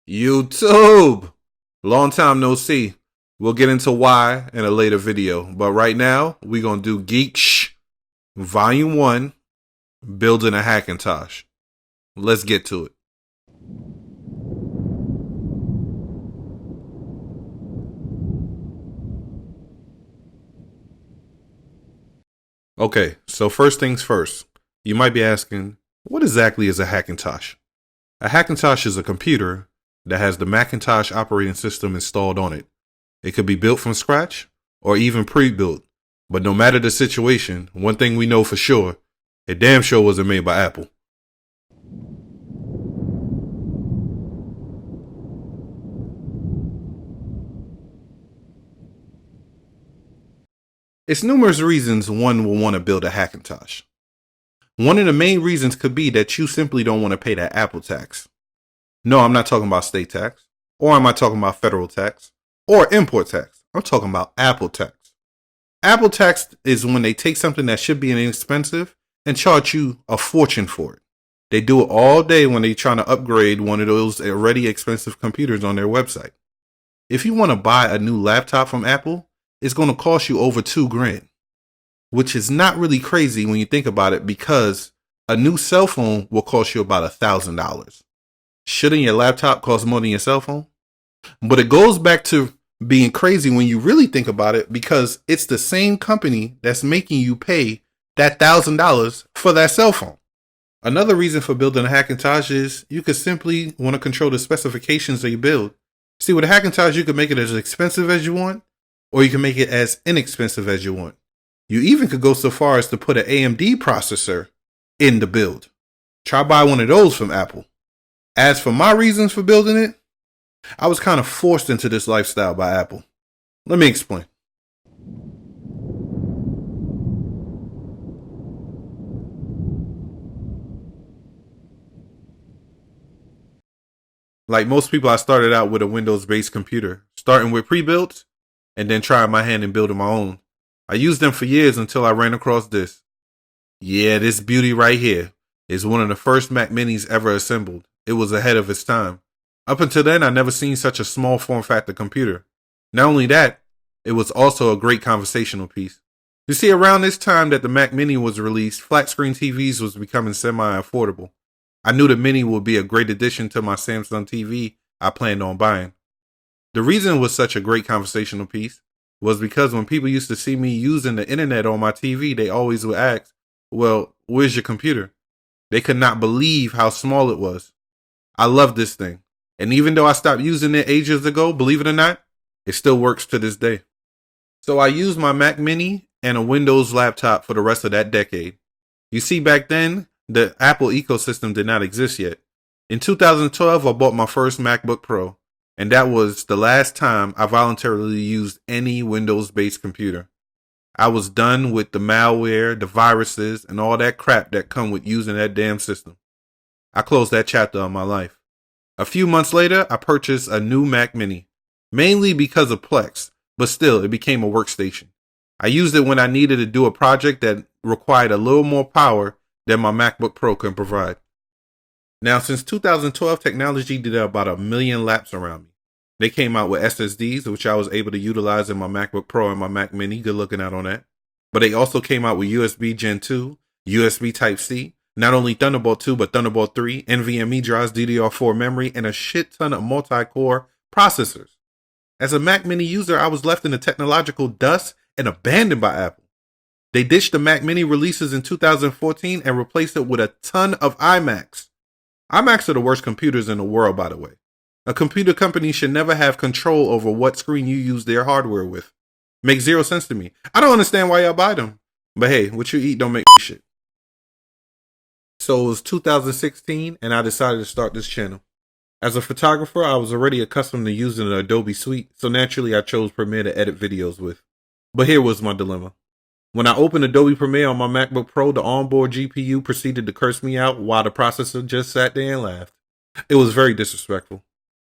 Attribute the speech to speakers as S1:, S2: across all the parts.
S1: YouTube! Long time no see. We'll get into why in a later video. But right now, we're going to do Geek Volume 1, Building a Hackintosh. Let's get to it. Okay, so first things first. You might be asking, what exactly is a Hackintosh? A Hackintosh is a computer that has the Macintosh operating system installed on it. It could be built from scratch or even pre-built. But no matter the situation, one thing we know for sure, it damn sure wasn't made by Apple. It's numerous reasons one will want to build a Hackintosh. One of the main reasons could be that you simply don't want to pay that Apple tax. No, I'm not talking about state tax, or am I talking about federal tax, or import tax? I'm talking about Apple tax. Apple tax is when they take something that should be inexpensive and charge you a fortune for it. They do it all day when they're trying to upgrade one of those already expensive computers on their website. If you want to buy a new laptop from Apple, it's going to cost you over $2,000, which is not really crazy when you think about it, because a new cell phone will cost you about $1,000. Shouldn't your laptop cost more than your cell phone? But it goes back to being crazy when you really think about it, because it's the same company that's making you pay that $1,000 for that cell phone. Another reason for building a Hackintosh is you could simply want to control the specifications of your build. See, with a Hackintosh, you can make it as expensive as you want, or you can make it as inexpensive as you want. You even could go so far as to put an AMD processor in the build. Try buy one of those from Apple. As for my reasons for building it, I was kind of forced into this lifestyle by Apple. Let me explain. Like most people, I started out with a Windows-based computer, starting with pre-built and then trying my hand in building my own. I used them for years until I ran across this. Yeah, this beauty right here is one of the first Mac Minis ever assembled. It was ahead of its time. Up until then, I never seen such a small form factor computer. Not only that, it was also a great conversational piece. You see, around this time that the Mac Mini was released, flat screen TVs was becoming semi-affordable. I knew the Mini would be a great addition to my Samsung TV I planned on buying. The reason it was such a great conversational piece was because when people used to see me using the internet on my TV, they always would ask, well, where's your computer? They could not believe how small it was. I love this thing. And even though I stopped using it ages ago, believe it or not, it still works to this day. So I used my Mac Mini and a Windows laptop for the rest of that decade. You see, back then, the Apple ecosystem did not exist yet. In 2012, I bought my first MacBook Pro, and that was the last time I voluntarily used any Windows-based computer. I was done with the malware, the viruses, and all that crap that come with using that damn system. I closed that chapter of my life. A few months later, I purchased a new Mac Mini, mainly because of Plex, but still, it became a workstation. I used it when I needed to do a project that required a little more power than my MacBook Pro can provide. Now, since 2012, technology did about 1 million laps around me. They came out with SSDs, which I was able to utilize in my MacBook Pro and my Mac Mini. Good looking out on that. But they also came out with USB Gen 2, USB Type-C, not only Thunderbolt 2, but Thunderbolt 3, NVMe drives, DDR4 memory, and a shit ton of multi-core processors. As a Mac Mini user, I was left in the technological dust and abandoned by Apple. They ditched the Mac Mini releases in 2014 and replaced it with a ton of iMacs. iMacs are the worst computers in the world, by the way. A computer company should never have control over what screen you use their hardware with. Makes zero sense to me. I don't understand why y'all buy them. But hey, what you eat don't make shit. So it was 2016 and I decided to start this channel. As a photographer, I was already accustomed to using an Adobe Suite, so naturally I chose Premiere to edit videos with. But here was my dilemma. When I opened Adobe Premiere on my MacBook Pro, the onboard GPU proceeded to curse me out while the processor just sat there and laughed. It was very disrespectful.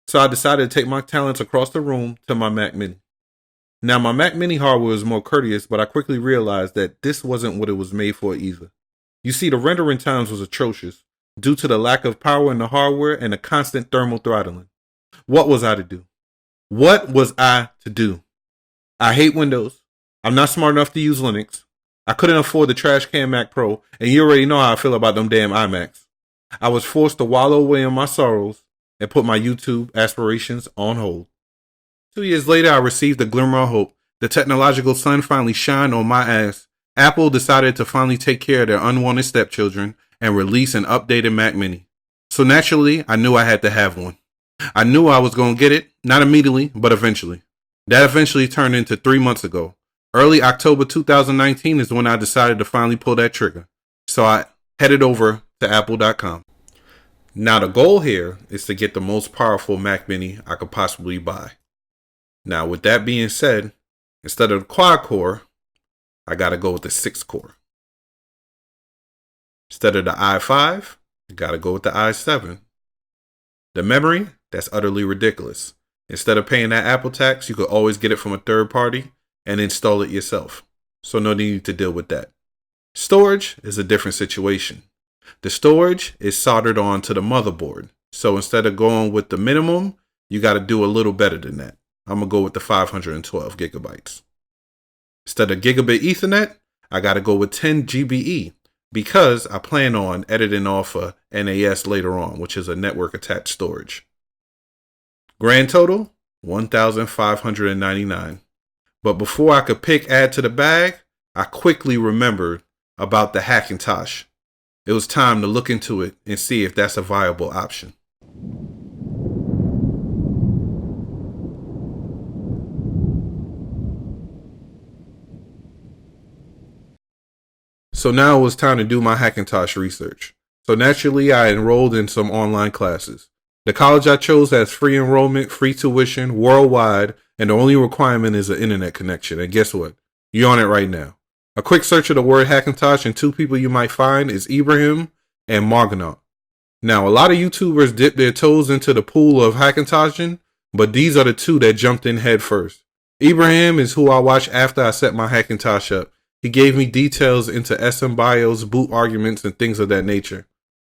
S1: So I decided to take my talents across the room to my Mac Mini. Now, my Mac Mini hardware was more courteous, but I quickly realized that this wasn't what it was made for either. You see, the rendering times was atrocious due to the lack of power in the hardware and the constant thermal throttling. What was I to do? What was I to do? I hate Windows. I'm not smart enough to use Linux. I couldn't afford the trash can Mac Pro, and you already know how I feel about them damn iMacs. I was forced to wallow away in my sorrows and put my YouTube aspirations on hold. 2 years later, I received a glimmer of hope. The technological sun finally shined on my ass. Apple decided to finally take care of their unwanted stepchildren and release an updated Mac Mini. So naturally, I knew I had to have one. I knew I was going to get it, not immediately, but eventually. That eventually turned into 3 months ago. Early October 2019 is when I decided to finally pull that trigger. So I headed over to Apple.com. Now the goal here is to get the most powerful Mac Mini I could possibly buy. Now with that being said, instead of the quad core, I gotta go with the 6 core. Instead of the i5, I gotta go with the i7. The memory, that's utterly ridiculous. Instead of paying that Apple tax, you could always get it from a third party and install it yourself. So no need to deal with that. Storage is a different situation. The storage is soldered on to the motherboard. So instead of going with the minimum, you got to do a little better than that. I'm going to go with the 512 gigabytes. Instead of gigabit Ethernet, I got to go with 10 GBE because I plan on editing off a NAS later on, which is a network attached storage. Grand total, $1,599. But before I could pick add to the bag, I quickly remembered about the Hackintosh. It was time to look into it and see if that's a viable option. So now it was time to do my Hackintosh research. So naturally, I enrolled in some online classes. The college I chose has free enrollment, free tuition, worldwide, and the only requirement is an internet connection. And guess what? You're on it right now. A quick search of the word Hackintosh and 2 people you might find is Ibrahim and Morgonaut. Now, a lot of YouTubers dip their toes into the pool of Hackintoshin, but these are the 2 that jumped in head first. Ibrahim is who I watched after I set my Hackintosh up. He gave me details into SM BIOS, boot arguments, and things of that nature.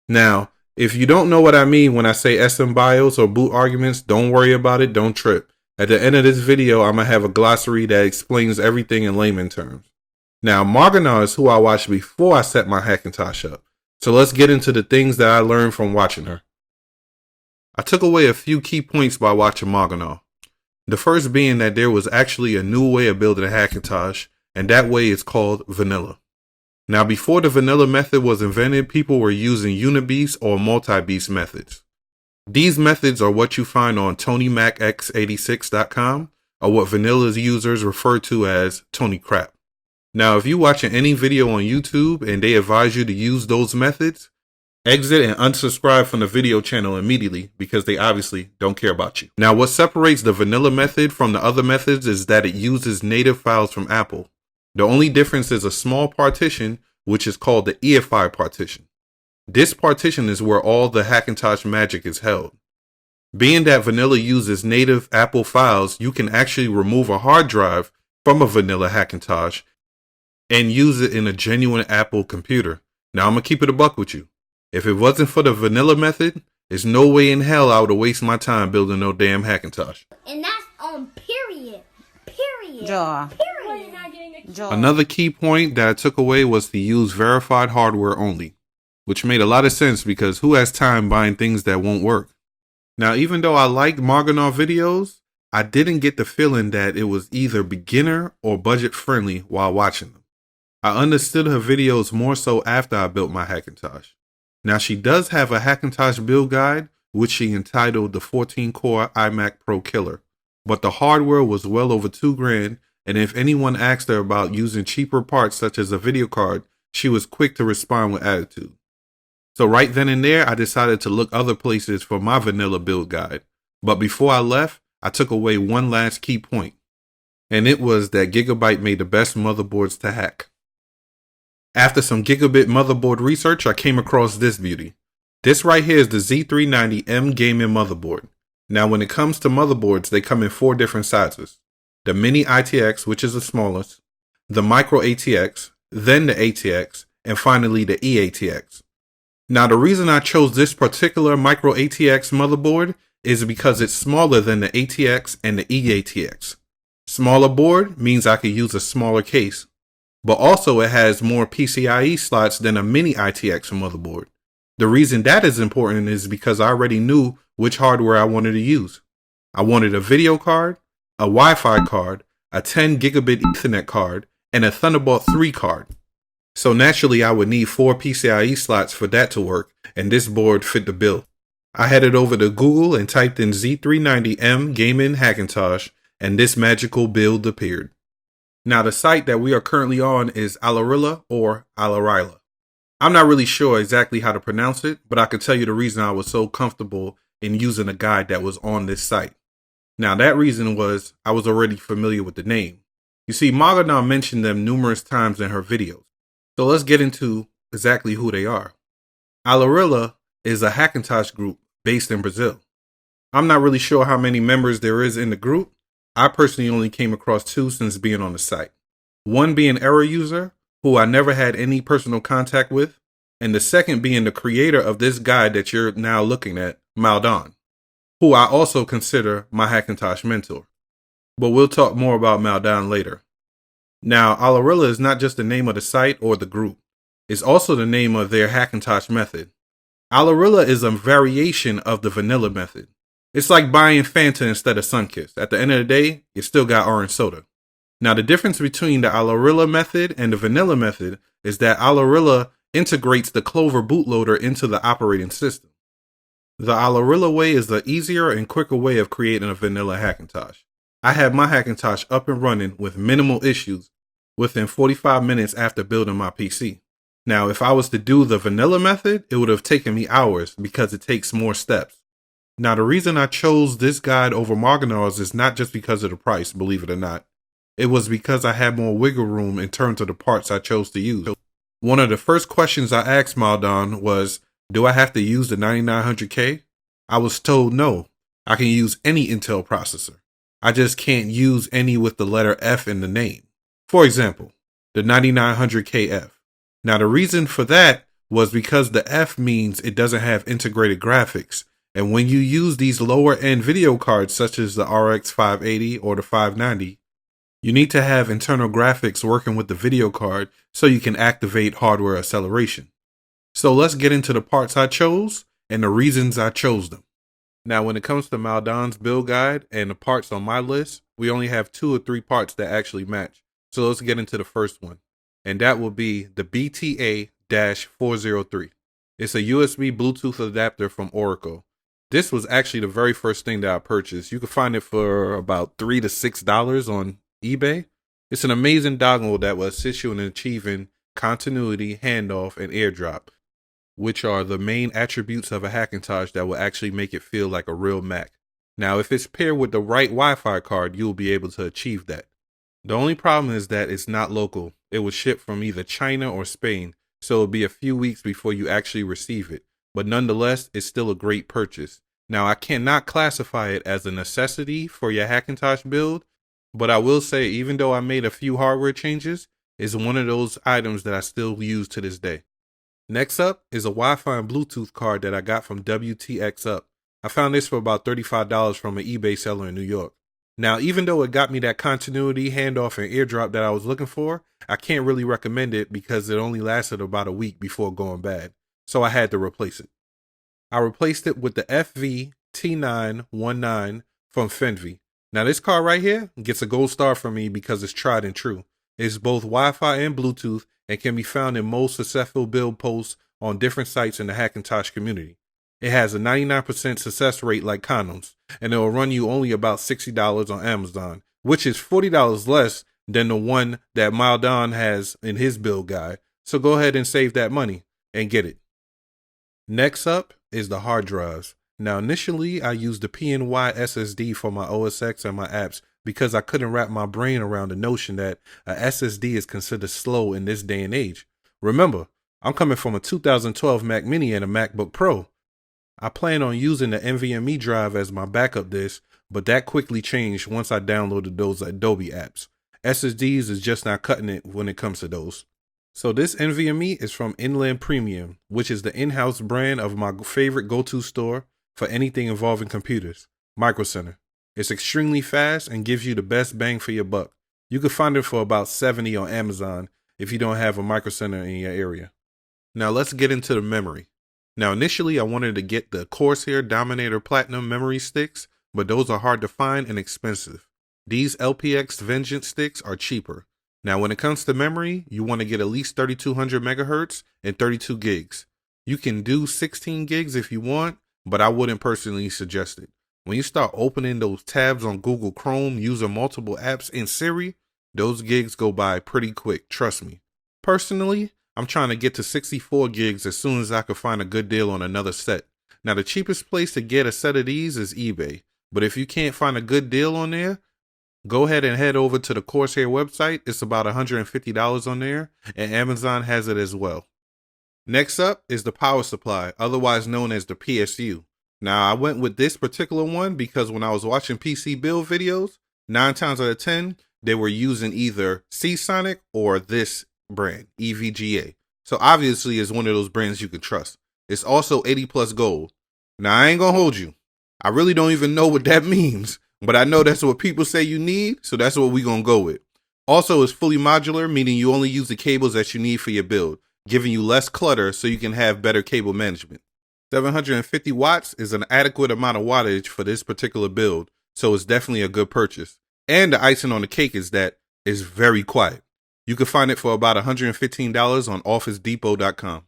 S1: Now, if you don't know what I mean when I say SM BIOS or boot arguments, don't worry about it, don't trip. At the end of this video, I'm going to have a glossary that explains everything in layman terms. Now, Morgonaut is who I watched before I set my Hackintosh up. So let's get into the things that I learned from watching her. I took away a few key points by watching Morgonaut. The first being that there was actually a new way of building a Hackintosh, and that way is called vanilla. Now, before the vanilla method was invented, people were using unibeast or multi-beast methods. These methods are what you find on TonyMacX86.com, or what vanilla users refer to as Tony Crap. Now, if you're watching any video on YouTube and they advise you to use those methods, exit and unsubscribe from the video channel immediately because they obviously don't care about you. Now, what separates the vanilla method from the other methods is that it uses native files from Apple. The only difference is a small partition, which is called the EFI partition. This partition is where all the Hackintosh magic is held. Being that vanilla uses native Apple files, you can actually remove a hard drive from a vanilla Hackintosh and use it in a genuine Apple computer. Now, I'm going to keep it a buck with you. If it wasn't for the vanilla method, there's no way in hell I would have wasted my time building no damn Hackintosh.
S2: And that's on period. Period.
S3: Jaw.
S2: Period.
S1: Another key point that I took away was to use verified hardware only, which made a lot of sense because who has time buying things that won't work? Now, even though I liked Morgonaut videos, I didn't get the feeling that it was either beginner or budget friendly while watching them. I understood her videos more so after I built my Hackintosh. Now, she does have a Hackintosh build guide, which she entitled the 14-core iMac Pro Killer, but the hardware was well over $2,000, and if anyone asked her about using cheaper parts such as a video card, she was quick to respond with attitude. So right then and there, I decided to look other places for my vanilla build guide. But before I left, I took away one last key point, and it was that Gigabyte made the best motherboards to hack. After some Gigabit motherboard research, I came across this beauty. This right here is the Z390M Gaming Motherboard. Now, when it comes to motherboards, they come in 4 different sizes. The Mini ITX, which is the smallest, the Micro ATX, then the ATX, and finally the EATX. Now, the reason I chose this particular Micro ATX motherboard is because it's smaller than the ATX and the eATX. Smaller board means I could use a smaller case, but also it has more PCIe slots than a mini ITX motherboard. The reason that is important is because I already knew which hardware I wanted to use. I wanted a video card, a Wi-Fi card, a 10 gigabit Ethernet card, and a Thunderbolt 3 card. So naturally I would need 4 PCIe slots for that to work, and this board fit the bill. I headed over to Google and typed in Z390M Gaming Hackintosh, and this magical build appeared. Now the site that we are currently on is Olarila or Olarila. I'm not really sure exactly how to pronounce it, but I can tell you the reason I was so comfortable in using a guide that was on this site. Now that reason was I was already familiar with the name. You see, Morgonaut mentioned them numerous times in her videos. So let's get into exactly who they are. Olarila is a Hackintosh group based in Brazil. I'm not really sure how many members there is in the group. I personally only came across 2 since being on the site. One being Error User, who I never had any personal contact with, and the second being the creator of this guide that you're now looking at, Maldon, who I also consider my Hackintosh mentor. But we'll talk more about Maldon later. Now, Olarila is not just the name of the site or the group. It's also the name of their Hackintosh method. Olarila is a variation of the vanilla method. It's like buying Fanta instead of Sunkist. At the end of the day, you still got orange soda. Now, the difference between the Olarila method and the vanilla method is that Olarila integrates the Clover bootloader into the operating system. The Olarila way is the easier and quicker way of creating a vanilla Hackintosh. I had my Hackintosh up and running with minimal issues within 45 minutes after building my PC. Now, if I was to do the vanilla method, it would have taken me hours because it takes more steps. Now, the reason I chose this guide over Morgonaut's is not just because of the price, believe it or not. It was because I had more wiggle room in terms of the parts I chose to use. One of the first questions I asked Maldon was, do I have to use the 9900K? I was told no, I can use any Intel processor. I just can't use any with the letter F in the name. For example, the 9900KF. Now the reason for that was because the F means it doesn't have integrated graphics. And when you use these lower end video cards such as the RX 580 or the 590, you need to have internal graphics working with the video card so you can activate hardware acceleration. So let's get into the parts I chose and the reasons I chose them. Now, when it comes to Maldon's build guide and the parts on my list, we only have 2 or 3 parts that actually match. So let's get into the first one. And that will be the BTA-403. It's a USB Bluetooth adapter from Orico. This was actually the very first thing that I purchased. You can find it for about $3 to $6 on eBay. It's an amazing dongle that will assist you in achieving continuity, handoff, and airdrop, which are the main attributes of a Hackintosh that will actually make it feel like a real Mac. Now, if it's paired with the right Wi-Fi card, you'll be able to achieve that. The only problem is that it's not local. It was shipped from either China or Spain, so it'll be a few weeks before you actually receive it. But nonetheless, it's still a great purchase. Now, I cannot classify it as a necessity for your Hackintosh build, but I will say, even though I made a few hardware changes, it's one of those items that I still use to this day. Next up is a Wi-Fi and Bluetooth card that I got from WTX Up. I found this for about $35 from an eBay seller in New York. Now, even though it got me that continuity, handoff, and airdrop that I was looking for, I can't really recommend it because it only lasted about a week before going bad. So I had to replace it. I replaced it with the FV-T919 from Fenvi. Now, this card right here gets a gold star from me because it's tried and true. It's both Wi-Fi and Bluetooth and can be found in most successful build posts on different sites in the Hackintosh community. It has a 99% success rate like condoms, and it will run you only about $60 on Amazon, which is $40 less than the one that Maldon has in his build guide. So go ahead and save that money and get it. Next up is the hard drives. Now, initially, I used the PNY SSD for my OS X and my apps because I couldn't wrap my brain around the notion that a SSD is considered slow in this day and age. Remember, I'm coming from a 2012 Mac Mini and a MacBook Pro. I plan on using the NVMe drive as my backup disk, but that quickly changed once I downloaded those Adobe apps. SSDs is just not cutting it when it comes to those. So this NVMe is from Inland Premium, which is the in-house brand of my favorite go-to store for anything involving computers. Microcenter. It's extremely fast and gives you the best bang for your buck. You can find it for about $70 on Amazon if you don't have a Microcenter in your area. Now let's get into the memory. Now initially I wanted to get the Corsair Dominator Platinum memory sticks, but those are hard to find and expensive. These LPX Vengeance sticks are cheaper. Now when it comes to memory, you want to get at least 3200 megahertz and 32 gigs. You can do 16 gigs if you want, but I wouldn't personally suggest it. When you start opening those tabs on Google Chrome using multiple apps in Siri, those gigs go by pretty quick, trust me. Personally, I'm trying to get to 64 gigs as soon as I can find a good deal on another set. Now the cheapest place to get a set of these is eBay, but if you can't find a good deal on there, go ahead and head over to the Corsair website. It's about $150 on there, and Amazon has it as well. Next up is the power supply, otherwise known as the PSU. Now, I went with this particular one because when I was watching PC build videos, 9 times out of 10, they were using either Seasonic or this brand, EVGA. So obviously it's one of those brands you can trust. It's also 80 plus gold. Now, I ain't gonna hold you. I really don't even know what that means, but I know that's what people say you need, so that's what we gonna go with. Also, it's fully modular, meaning you only use the cables that you need for your build, giving you less clutter so you can have better cable management. 750 watts is an adequate amount of wattage for this particular build, so it's definitely a good purchase. And the icing on the cake is that it's very quiet. You can find it for about $115 on OfficeDepot.com.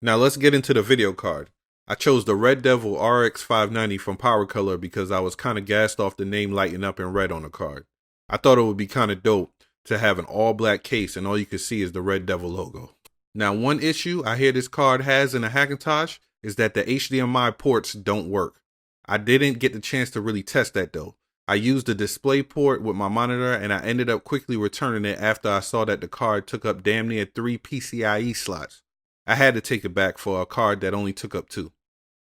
S1: Now let's get into the video card. I chose the Red Devil RX 590 from Power Color because I was kind of gassed off the name lighting up in red on the card. I thought it would be kind of dope to have an all black case and all you can see is the Red Devil logo. Now one issue I hear this card has in a Hackintosh is that the HDMI ports don't work. I didn't get the chance to really test that though. I used the display port with my monitor and I ended up quickly returning it after I saw that the card took up damn near 3 PCIe slots. I had to take it back for a card that only took up 2.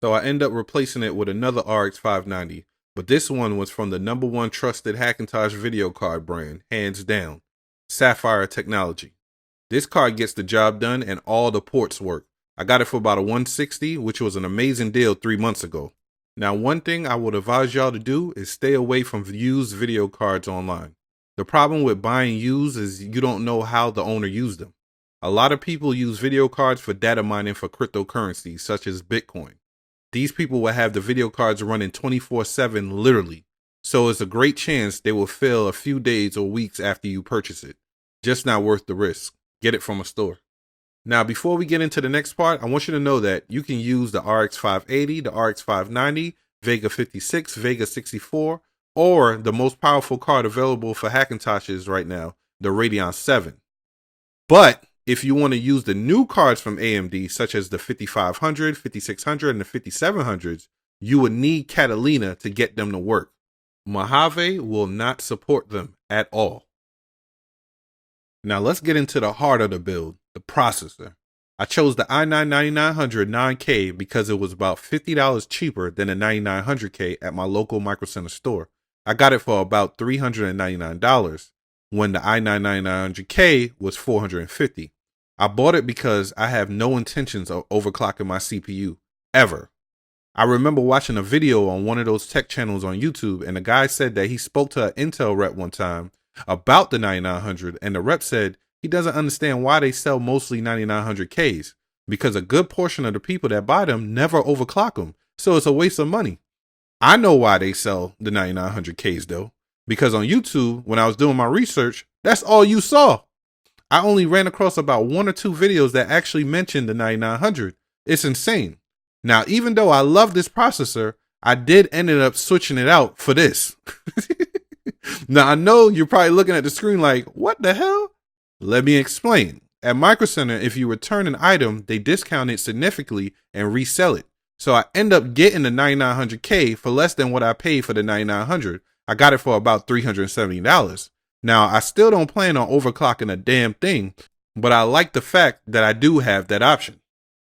S1: So I ended up replacing it with another RX 590, but this one was from the #1 trusted Hackintosh video card brand, hands down, Sapphire Technology. This card gets the job done and all the ports work. I got it for about a $160, which was an amazing deal 3 months ago. Now, one thing I would advise y'all to do is stay away from used video cards online. The problem with buying used is you don't know how the owner used them. A lot of people use video cards for data mining for cryptocurrencies, such as Bitcoin. These people will have the video cards running 24/7 literally. So it's a great chance they will fail a few days or weeks after you purchase it. Just not worth the risk. Get it from a store. Now, before we get into the next part, I want you to know that you can use the RX 580, the RX 590, Vega 56, Vega 64, or the most powerful card available for Hackintoshes right now, the Radeon 7. But if you want to use the new cards from AMD, such as the 5500, 5600, and the 5700s, you would need Catalina to get them to work. Mojave will not support them at all. Now let's get into the heart of the build, the processor. I chose the i9-9900 9K because it was about $50 cheaper than the 9900K at my local Microcenter store. I got it for about $399 when the i9-9900K was $450. I bought it because I have no intentions of overclocking my CPU, ever. I remember watching a video on one of those tech channels on YouTube, and the guy said that he spoke to an Intel rep one time about the 9900, and the rep said he doesn't understand why they sell mostly 9900Ks, because a good portion of the people that buy them never overclock them, so it's a waste of money. I know why they sell the 9900Ks though, because on YouTube, when I was doing my research, that's all you saw. I only ran across about 1 or 2 videos that actually mentioned the 9900. It's insane. Now, even though I love this processor, I did end up switching it out for this. Now, I know you're probably looking at the screen like, what the hell? Let me explain. At Microcenter, if you return an item, they discount it significantly and resell it. So I end up getting the 9900K for less than what I paid for the 9900. I got it for about $370. Now, I still don't plan on overclocking a damn thing, but I like the fact that I do have that option.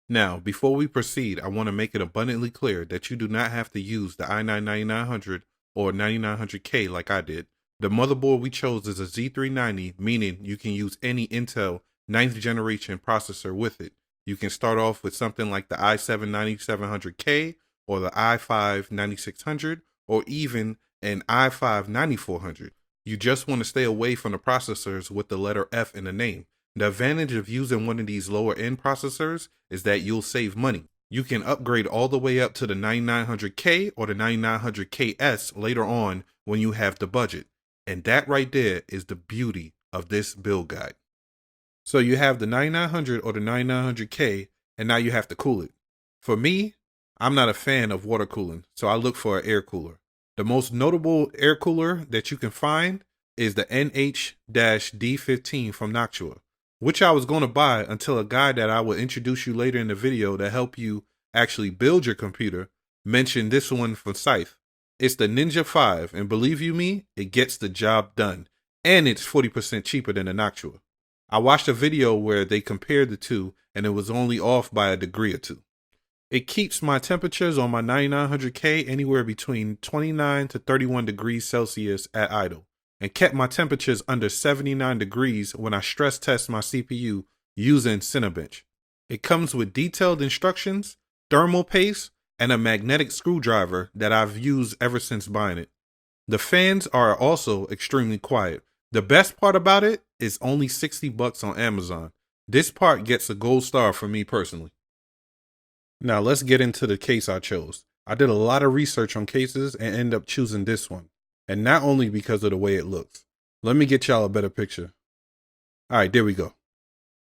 S1: Now, before we proceed, I want to make it abundantly clear that you do not have to use the i9-9900 or 9900K like I did. The motherboard we chose is a Z390, meaning you can use any Intel 9th generation processor with it. You can start off with something like the i7-9700K or the i5 9600 or even an i5 9400. You just want to stay away from the processors with the letter F in the name. The advantage of using one of these lower end processors is that you'll save money. You can upgrade all the way up to the 9900K or the 9900KS later on when you have the budget. And that right there is the beauty of this build guide. So you have the 9900 or the 9900K, and now you have to cool it. For me, I'm not a fan of water cooling, so I look for an air cooler. The most notable air cooler that you can find is the NH-D15 from Noctua, which I was going to buy until a guy that I will introduce you later in the video to help you actually build your computer mentioned this one from Scythe. It's the Ninja 5, and believe you me, it gets the job done, and it's 40% cheaper than the Noctua. I watched a video where they compared the two, and it was only off by a degree or two. It keeps my temperatures on my 9900K anywhere between 29 to 31 degrees Celsius at idle, and kept my temperatures under 79 degrees when I stress test my CPU using Cinebench. It comes with detailed instructions, thermal paste, and a magnetic screwdriver that I've used ever since buying it. The fans are also extremely quiet. The best part about it is only $60 on Amazon. This part gets a gold star for me personally. Now let's get into the case I chose. I did a lot of research on cases and ended up choosing this one. And not only because of the way it looks. Let me get y'all a better picture. Alright, there we go.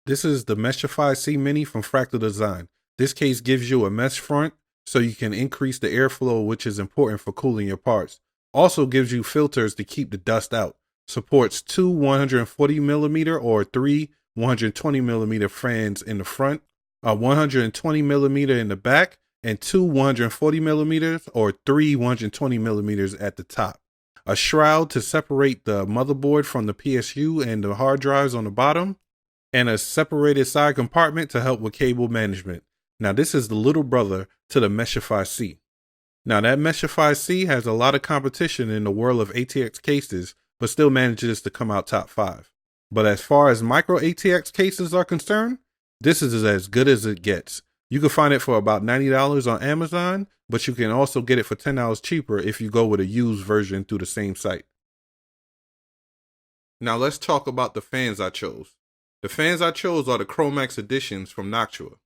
S1: This is the Meshify C Mini from Fractal Design. This case gives you a mesh front so you can increase the airflow, which is important for cooling your parts. Also gives you filters to keep the dust out. Supports 2 140mm or 3 120mm fans in the front, a 120mm in the back, and 2 140mm or 3 120mm at the top. A shroud to separate the motherboard from the PSU and the hard drives on the bottom, and a separated side compartment to help with cable management. Now this is the little brother to the Meshify C. Now that Meshify C has a lot of competition in the world of ATX cases, but still manages to come out top 5. But as far as micro ATX cases are concerned, this is as good as it gets. You can find it for about $90 on Amazon, but you can also get it for $10 cheaper if you go with a used version through the same site. Now let's talk about the fans I chose. The fans I chose are the Chromax editions from Noctua.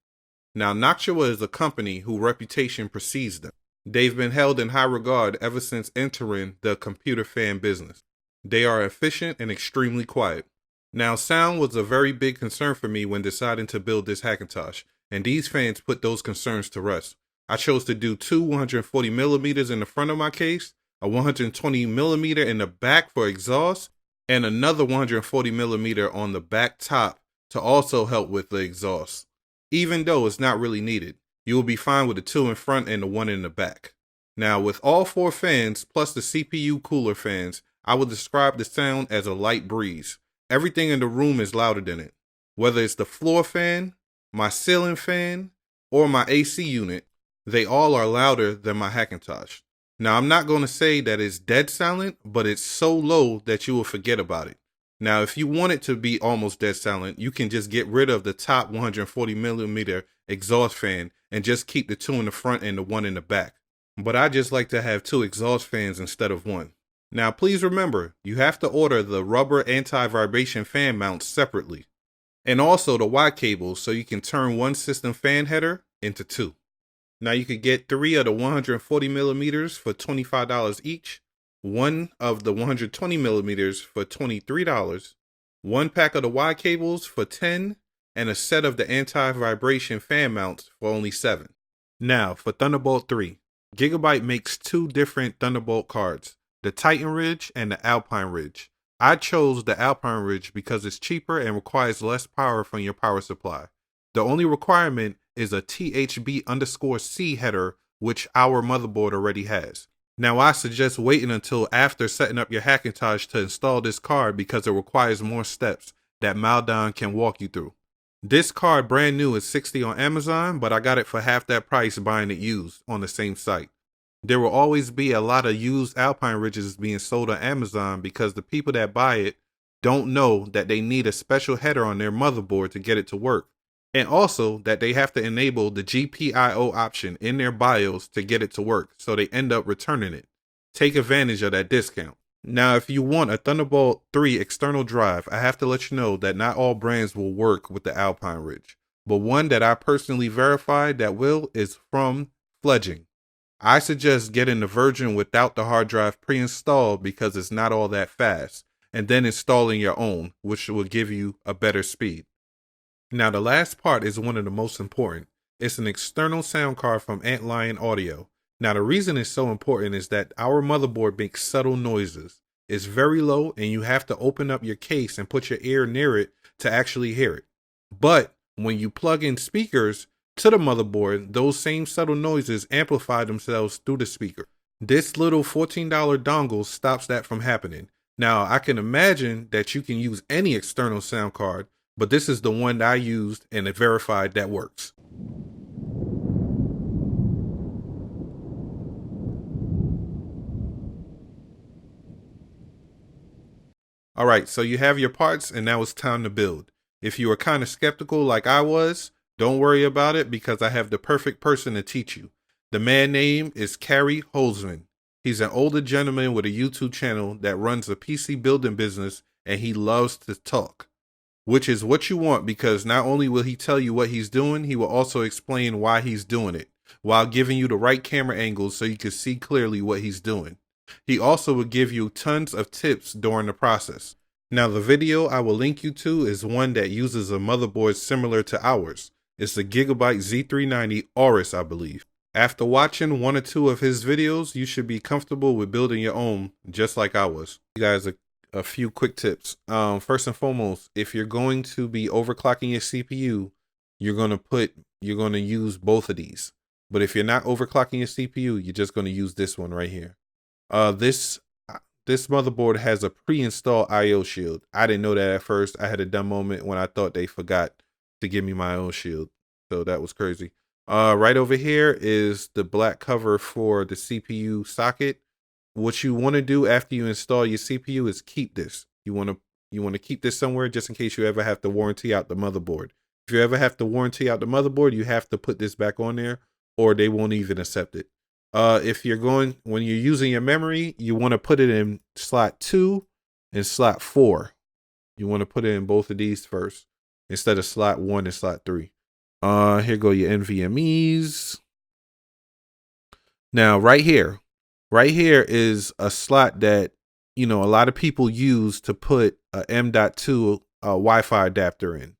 S1: Now Noctua is a company whose reputation precedes them. They've been held in high regard ever since entering the computer fan business. They are efficient and extremely quiet. Now sound was a very big concern for me when deciding to build this Hackintosh, and these fans put those concerns to rest. I chose to do 2 140mm in the front of my case, a 120mm in the back for exhaust, and another 140mm on the back top to also help with the exhaust. Even though it's not really needed, you will be fine with the 2 in front and the 1 in the back. Now with all 4 fans plus the CPU cooler fans, I would describe the sound as a light breeze. Everything in the room is louder than it. Whether it's the floor fan, my ceiling fan, or my AC unit, they all are louder than my Hackintosh. Now I'm not going to say that it's dead silent, but it's so low that you will forget about it. Now if you want it to be almost dead silent, you can just get rid of the top 140mm exhaust fan and just keep the 2 in the front and the 1 in the back. But I just like to have 2 exhaust fans instead of 1. Now please remember, you have to order the rubber anti-vibration fan mounts separately. And also the Y cables so you can turn one system fan header into 2. Now you could get 3 of the 140mm for $25 each, 1 of the 120mm for $23, 1 pack of the Y cables for $10, and a set of the anti-vibration fan mounts for only $7. Now for Thunderbolt 3, Gigabyte makes 2 different Thunderbolt cards, the Titan Ridge and the Alpine Ridge. I chose the Alpine Ridge because it's cheaper and requires less power from your power supply. The only requirement is a THB_C header, which our motherboard already has. Now I suggest waiting until after setting up your Hackintosh to install this card because it requires more steps that Maldan can walk you through. This card brand new is $60 on Amazon, but I got it for half that price buying it used on the same site. There will always be a lot of used Alpine Ridges being sold on Amazon because the people that buy it don't know that they need a special header on their motherboard to get it to work. And also that they have to enable the GPIO option in their BIOS to get it to work, so they end up returning it. Take advantage of that discount. Now, if you want a Thunderbolt 3 external drive, I have to let you know that not all brands will work with the Alpine Ridge, but one that I personally verified that will is from Fledging. I suggest getting the version without the hard drive pre-installed because it's not all that fast, and then installing your own, which will give you a better speed. Now, the last part is one of the most important. It's an external sound card from Antlion Audio. Now, the reason it's so important is that our motherboard makes subtle noises. It's very low, and you have to open up your case and put your ear near it to actually hear it. But when you plug in speakers to the motherboard, those same subtle noises amplify themselves through the speaker. This little $14 dongle stops that from happening. Now, I can imagine that you can use any external sound card, but this is the one that I used and it verified that works. All right, so you have your parts and now it's time to build. If you are kind of skeptical like I was, don't worry about it because I have the perfect person to teach you. The man name is Carey Holzman. He's an older gentleman with a YouTube channel that runs a PC building business and he loves to talk, which is what you want because not only will he tell you what he's doing, he will also explain why he's doing it while giving you the right camera angles so you can see clearly what he's doing. He also will give you tons of tips during the process. Now, the video I will link you to is one that uses a motherboard similar to ours. It's the Gigabyte Z390 Aorus, I believe. After watching one or two of his videos, you should be comfortable with building your own, just like I was. You guys, a few quick tips. First and foremost, if you're going to be overclocking your CPU, you're going to use both of these. But if you're not overclocking your CPU, you're just going to use this one right here. This motherboard has a pre-installed IO shield. I didn't know that at first. I had a dumb moment when I thought they forgot to give me my own shield. So that was crazy. Right over here is the black cover for the CPU socket. What you want to do after you install your CPU is keep this. You want to keep this somewhere just in case you ever have to warranty out the motherboard. If you ever have to warranty out the motherboard, you have to put this back on there or they won't even accept it. When you're using your memory, you want to put it in slot 2 and slot 4. You want to put it in both of these first instead of slot 1 and slot 3. Here go your NVMEs. Now, right here is a slot that, a lot of people use to put a M.2 Wi-Fi adapter in.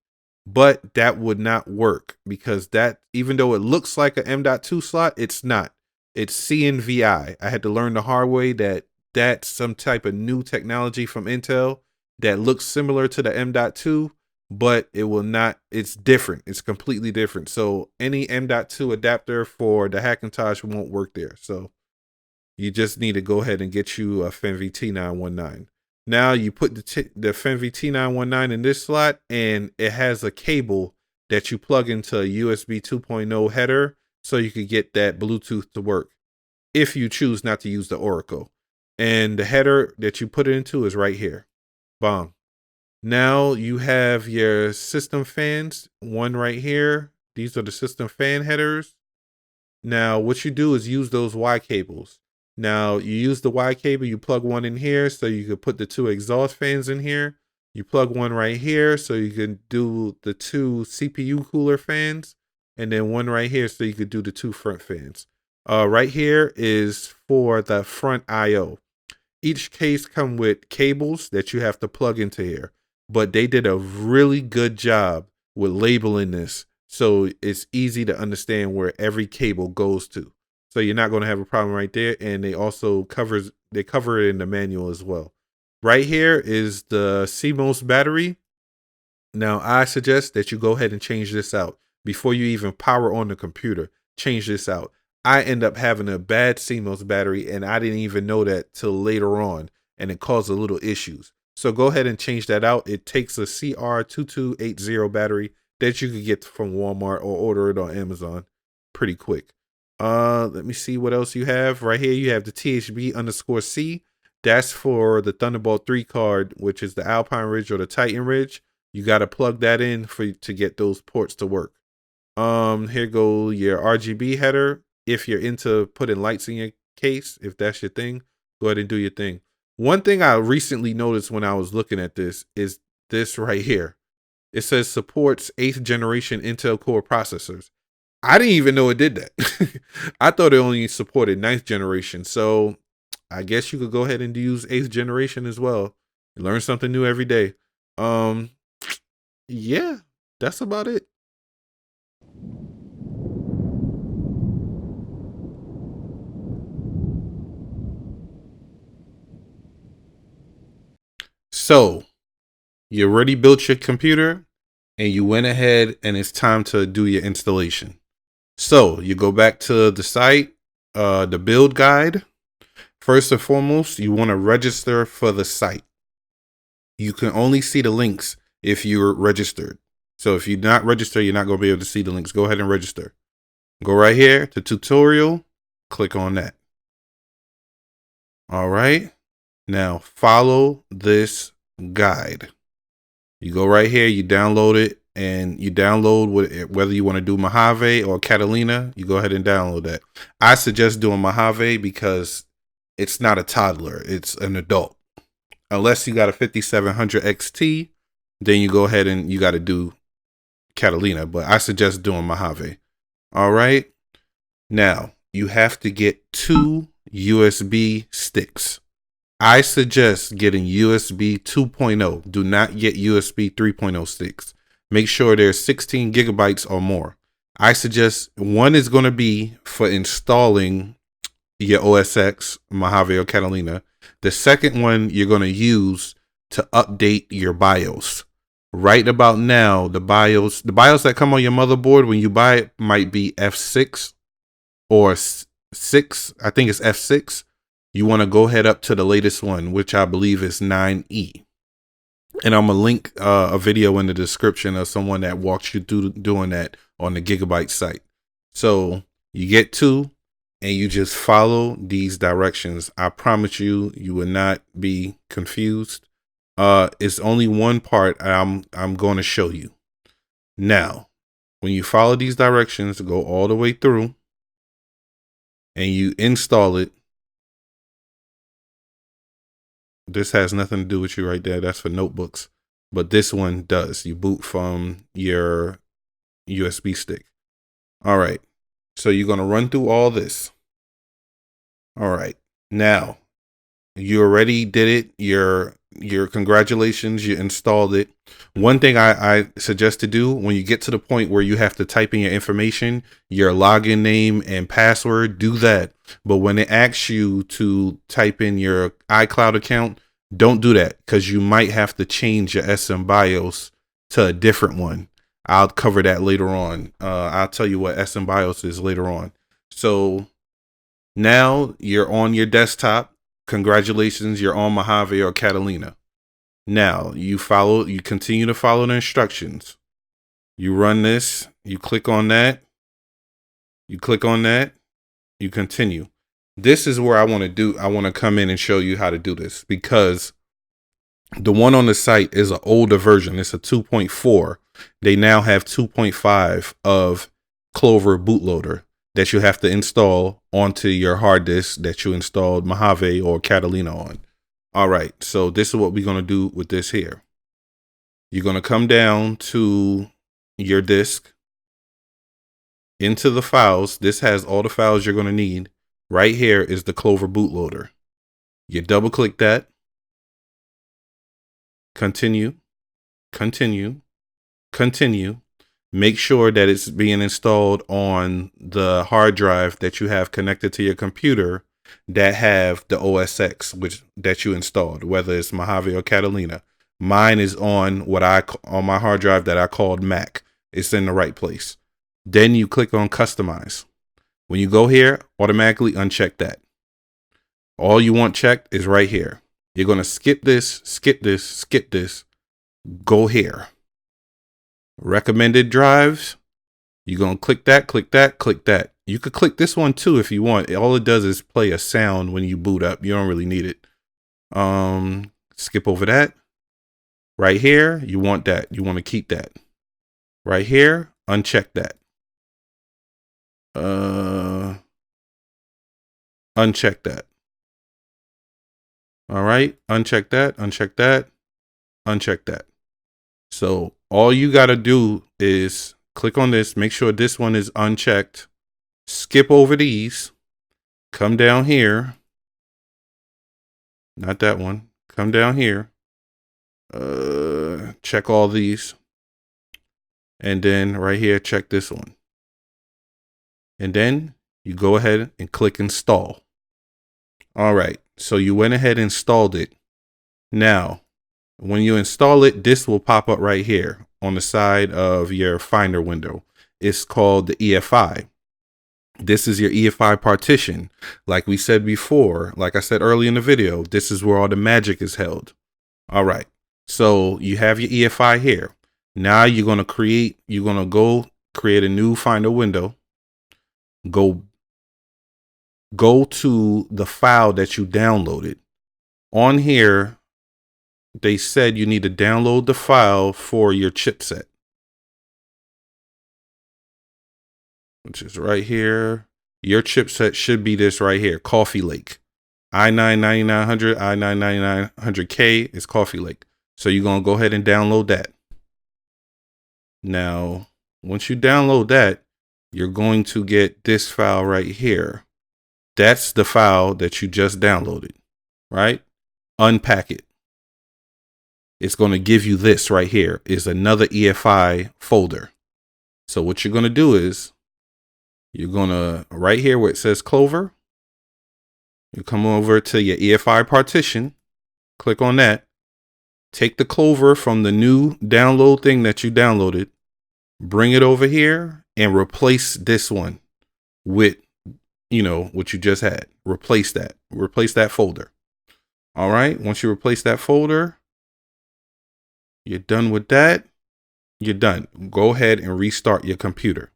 S1: But that would not work because that, even though it looks like an M.2 slot, it's not. It's CNVI. I had to learn the hard way that that's some type of new technology from Intel that looks similar to the M.2, but it will not. It's different. It's completely different. So any M.2 adapter for the Hackintosh won't work there. So you just need to go ahead and get you a FenVT919. Now you put the FenVT919 in this slot, and it has a cable that you plug into a USB 2.0 header so you could get that Bluetooth to work if you choose not to use the Orico. And the header that you put it into is right here. Bong. Now you have your system fans, one right here. These are the system fan headers. Now what you do is use those Y cables. Now you use the Y cable, you plug one in here so you can put the 2 exhaust fans in here. You plug one right here so you can do the 2 CPU cooler fans. And then one right here so you could do the 2 front fans. Right here is for the front IO. Each case come with cables that you have to plug into here. But they did a really good job with labeling this so it's easy to understand where every cable goes to. So you're not going to have a problem right there. And they also cover it in the manual as well. Right here is the CMOS battery. Now I suggest that you go ahead and change this out. Before you even power on the computer, change this out. I end up having a bad CMOS battery and I didn't even know that till later on and it caused a little issues. So go ahead and change that out. It takes a CR2280 battery that you could get from Walmart or order it on Amazon pretty quick. Let me see what else you have. Right here you have the THB_C. That's for the Thunderbolt 3 card, which is the Alpine Ridge or the Titan Ridge. You got to plug that in to get those ports to work. Here go your RGB header. If you're into putting lights in your case, if that's your thing, go ahead and do your thing. One thing I recently noticed when I was looking at this is this right here. It says supports 8th generation Intel Core processors. I didn't even know it did that. I thought it only supported 9th generation. So I guess you could go ahead and use 8th generation as well. You learn something new every day. Yeah, that's about it. So you already built your computer and you went ahead and it's time to do your installation. So you go back to the site, the build guide. First and foremost, you want to register for the site. You can only see the links if you're registered. So if you're not registered, you're not going to be able to see the links. Go ahead and register. Go right here to tutorial. Click on that. All right. Now follow this guide. You go right here, you download it, and you download whether you want to do Mojave or Catalina. You go ahead and download that. I suggest doing Mojave because it's not a toddler. It's an adult. Unless you got a 5700 XT, then you go ahead and you got to do Catalina. But I suggest doing Mojave. All right. Now, you have to get 2 USB sticks. I suggest getting USB 2.0. Do not get USB 3.0 sticks. Make sure there's 16 gigabytes or more. I suggest one is going to be for installing your OS X, Mojave or Catalina. The second one you're going to use to update your BIOS. Right about now, the BIOS that come on your motherboard when you buy it might be F6 or 6. I think it's F6. You want to go ahead up to the latest one, which I believe is 9E. And I'm going to link a video in the description of someone that walks you through doing that on the Gigabyte site. So you get 2 and you just follow these directions. I promise you, you will not be confused. It's only one part I'm going to show you. Now, when you follow these directions, go all the way through and you install it. This has nothing to do with you right there. That's for notebooks. But this one does. You boot from your USB stick. All right. So you're going to run through all this. All right. Now, you already did it. Your congratulations. You installed it. One thing I suggest to do when you get to the point where you have to type in your information, your login name and password, do that. But when it asks you to type in your iCloud account, don't do that because you might have to change your SM BIOS to a different one. I'll cover that later on. I'll tell you what SM BIOS is later on. So now you're on your desktop. Congratulations, you're on Mojave or Catalina. Now you continue to follow the instructions. You run this, you click on that, you click on that, you continue. This is where I want to come in and show you how to do this because the one on the site is an older version. It's a 2.4. They now have 2.5 of Clover bootloader that you have to install onto your hard disk that you installed Mojave or Catalina on. All right, so this is what we're going to do with this here. You're going to come down to your disk, into the files. This has all the files you're going to need. Right here is the Clover bootloader. You double click that. Continue, continue, continue. Make sure that it's being installed on the hard drive that you have connected to your computer that have the OS X that you installed, whether it's Mojave or Catalina. Mine is on on my hard drive that I called Mac. It's in the right place. Then you click on Customize. When you go here, automatically uncheck that. All you want checked is right here. You're going to skip this, skip this, skip this. Go here. Recommended drives. You're going to click that, click that, click that. You could click this one too if you want. All it does is play a sound when you boot up. You don't really need it. Skip over that. Right here, you want that. You want to keep that. Right here, uncheck that. Uncheck that. All right, uncheck that, uncheck that, uncheck that. So all you got to do is click on this, make sure this one is unchecked, skip over these, come down here. Not that one. Come down here. Check all these. And then right here, check this one. And then you go ahead and click install. All right. So you went ahead and installed it. Now, when you install it, this will pop up right here on the side of your Finder window. It's called the EFI. This is your EFI partition. Like we said before, like I said earlier in the video, this is where all the magic is held. All right. So you have your EFI here. Now you're going to go create a new Finder window. Go to the file that you downloaded. On here, they said you need to download the file for your chipset, which is right here. Your chipset should be this right here, Coffee Lake. i9-9900, i9-9900K is Coffee Lake. So you're going to go ahead and download that. Now, once you download that, you're going to get this file right here. That's the file that you just downloaded, right? Unpack it. It's going to give you this right here is another EFI folder. So what you're going to do is you're going to, right here where it says Clover, you come over to your EFI partition, click on that, take the Clover from the new download thing that you downloaded, bring it over here and replace this one with, what you just had. Replace that folder. All right. Once you replace that folder, you're done with that. You're done. Go ahead and restart your computer.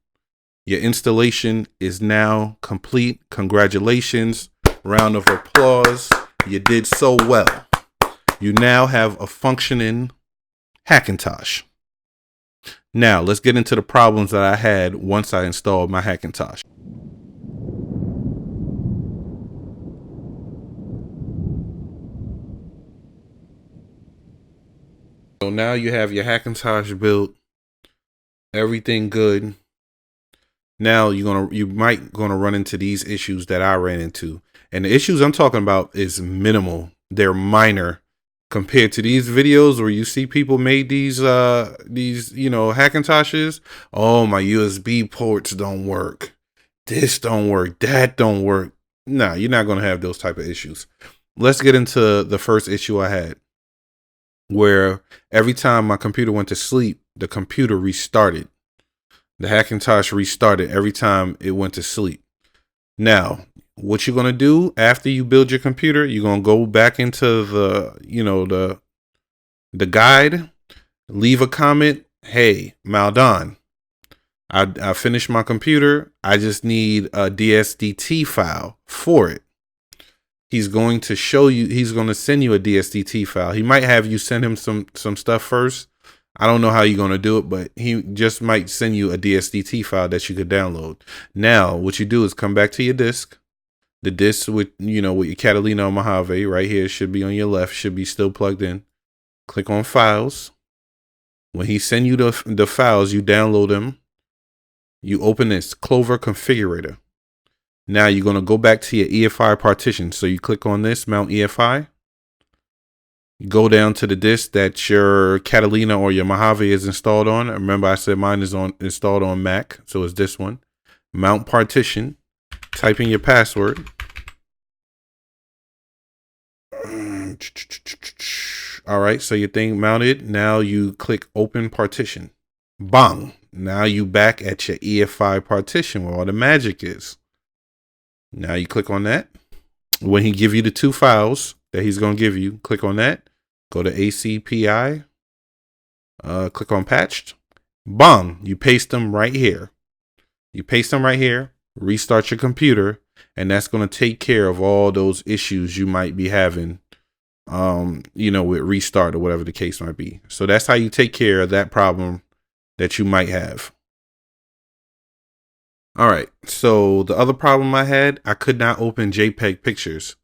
S1: Your installation is now complete. Congratulations. Round of applause. You did so well. You now have a functioning Hackintosh. Now, let's get into the problems that I had once I installed my Hackintosh. So now you have your Hackintosh built, everything good. Now you might gonna run into these issues that I ran into. And the issues I'm talking about is minimal. They're minor compared to these videos where you see people made these Hackintoshes. Oh, my USB ports don't work. This don't work. That don't work. Nah, you're not gonna have those type of issues. Let's get into the first issue I had, where every time my computer went to sleep, the computer restarted. The Hackintosh restarted every time it went to sleep. Now, what you're going to do after you build your computer, you're going to go back into the guide, leave a comment. Hey, Maldan, I finished my computer. I just need a DSDT file for it. He's going to show you, he's going to send you a DSDT file. He might have you send him some stuff first. I don't know how you're going to do it, but he just might send you a DSDT file that you could download. Now, what you do is come back to your disk. The disk with your Catalina or Mojave right here should be on your left, should be still plugged in. Click on Files. When he send you the files, you download them. You open this Clover Configurator. Now you're going to go back to your EFI partition. So you click on this, Mount EFI. Go down to the disk that your Catalina or your Mojave is installed on. Remember, I said mine is installed on Mac, so it's this one. Mount partition. Type in your password. All right, so your thing mounted. Now you click Open Partition. Bang! Now you back at your EFI partition where all the magic is. Now you click on that. When he give you the two files that he's going to give you, click on that. Go to ACPI. Click on Patched. Bang! You paste them right here. Restart your computer, and that's going to take care of all those issues you might be having with restart or whatever the case might be. So that's how you take care of that problem that you might have. All right. So the other problem I had, I could not open JPEG pictures.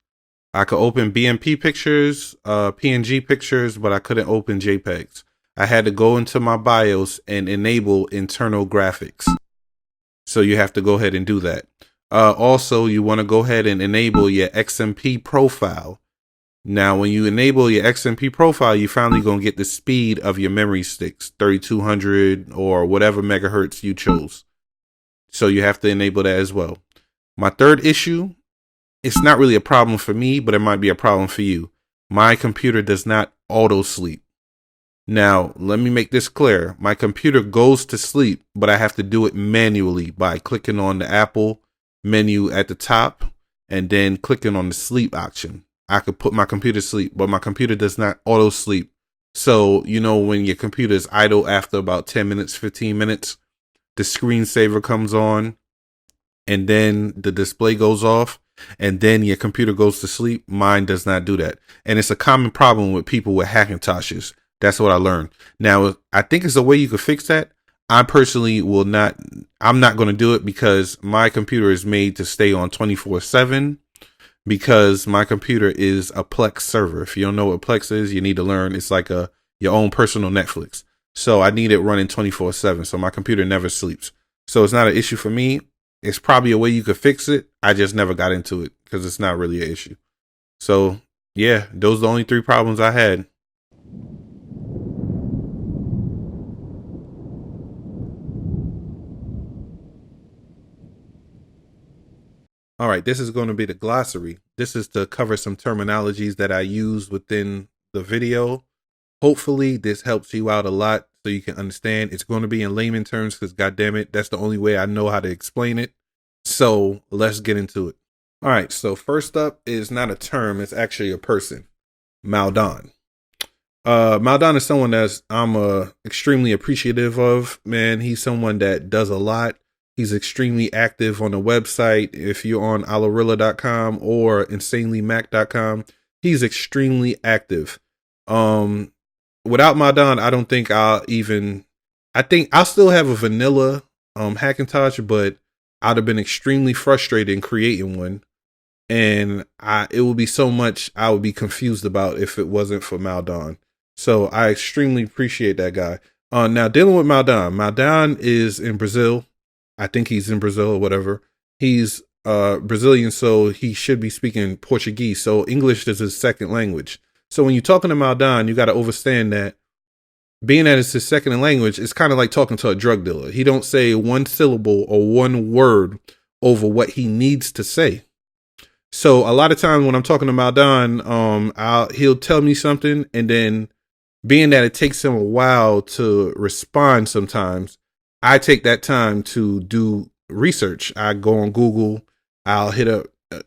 S1: I could open BMP pictures, PNG pictures, but I couldn't open JPEGs. I had to go into my BIOS and enable internal graphics. So you have to go ahead and do that. Also, you want to go ahead and enable your XMP profile. Now, when you enable your XMP profile, you're finally going to get the speed of your memory sticks, 3200 or whatever megahertz you chose. So you have to enable that as well. My third issue, it's not really a problem for me, but it might be a problem for you. My computer does not auto sleep. Now, let me make this clear. My computer goes to sleep, but I have to do it manually by clicking on the Apple menu at the top and then clicking on the sleep option. I could put my computer to sleep, but my computer does not auto sleep. So, when your computer is idle after about 10 minutes, 15 minutes, the screensaver comes on and then the display goes off and then your computer goes to sleep. Mine does not do that. And it's a common problem with people with Hackintoshes. That's what I learned. Now, I think it's a way you could fix that. I personally I'm not going to do it because my computer is made to stay on 24/7 because my computer is a Plex server. If you don't know what Plex is, you need to learn. It's like your own personal Netflix. So I need it running 24/7. So my computer never sleeps. So it's not an issue for me. It's probably a way you could fix it. I just never got into it because it's not really an issue. So yeah, those are the only 3 problems I had. All right, this is going to be the glossary. This is to cover some terminologies that I use within the video. Hopefully this helps you out a lot so you can understand. It's going to be in layman terms because goddamn it, that's the only way I know how to explain it. So let's get into it. All right, so first up is not a term, it's actually a person. Maldon. Maldon is someone that I'm extremely appreciative of. Man, he's someone that does a lot. He's extremely active on the website. If you're on Olarila.com or insanelymac.com, he's extremely active. Without Maldon, I don't think I think I'll still have a vanilla Hackintosh, but I'd have been extremely frustrated in creating one. And it would be so much I would be confused about if it wasn't for Maldon. So I extremely appreciate that guy. Now dealing with Maldon is in Brazil. I think he's in Brazil or whatever. He's Brazilian, so he should be speaking Portuguese. So English is his second language. So when you're talking to Maldon, you got to understand that being that it's his second language, it's kind of like talking to a drug dealer. He don't say one syllable or one word over what he needs to say. So a lot of times when I'm talking to Maldon, he'll tell me something, and then being that it takes him a while to respond sometimes, I take that time to do research. I go on Google, I'll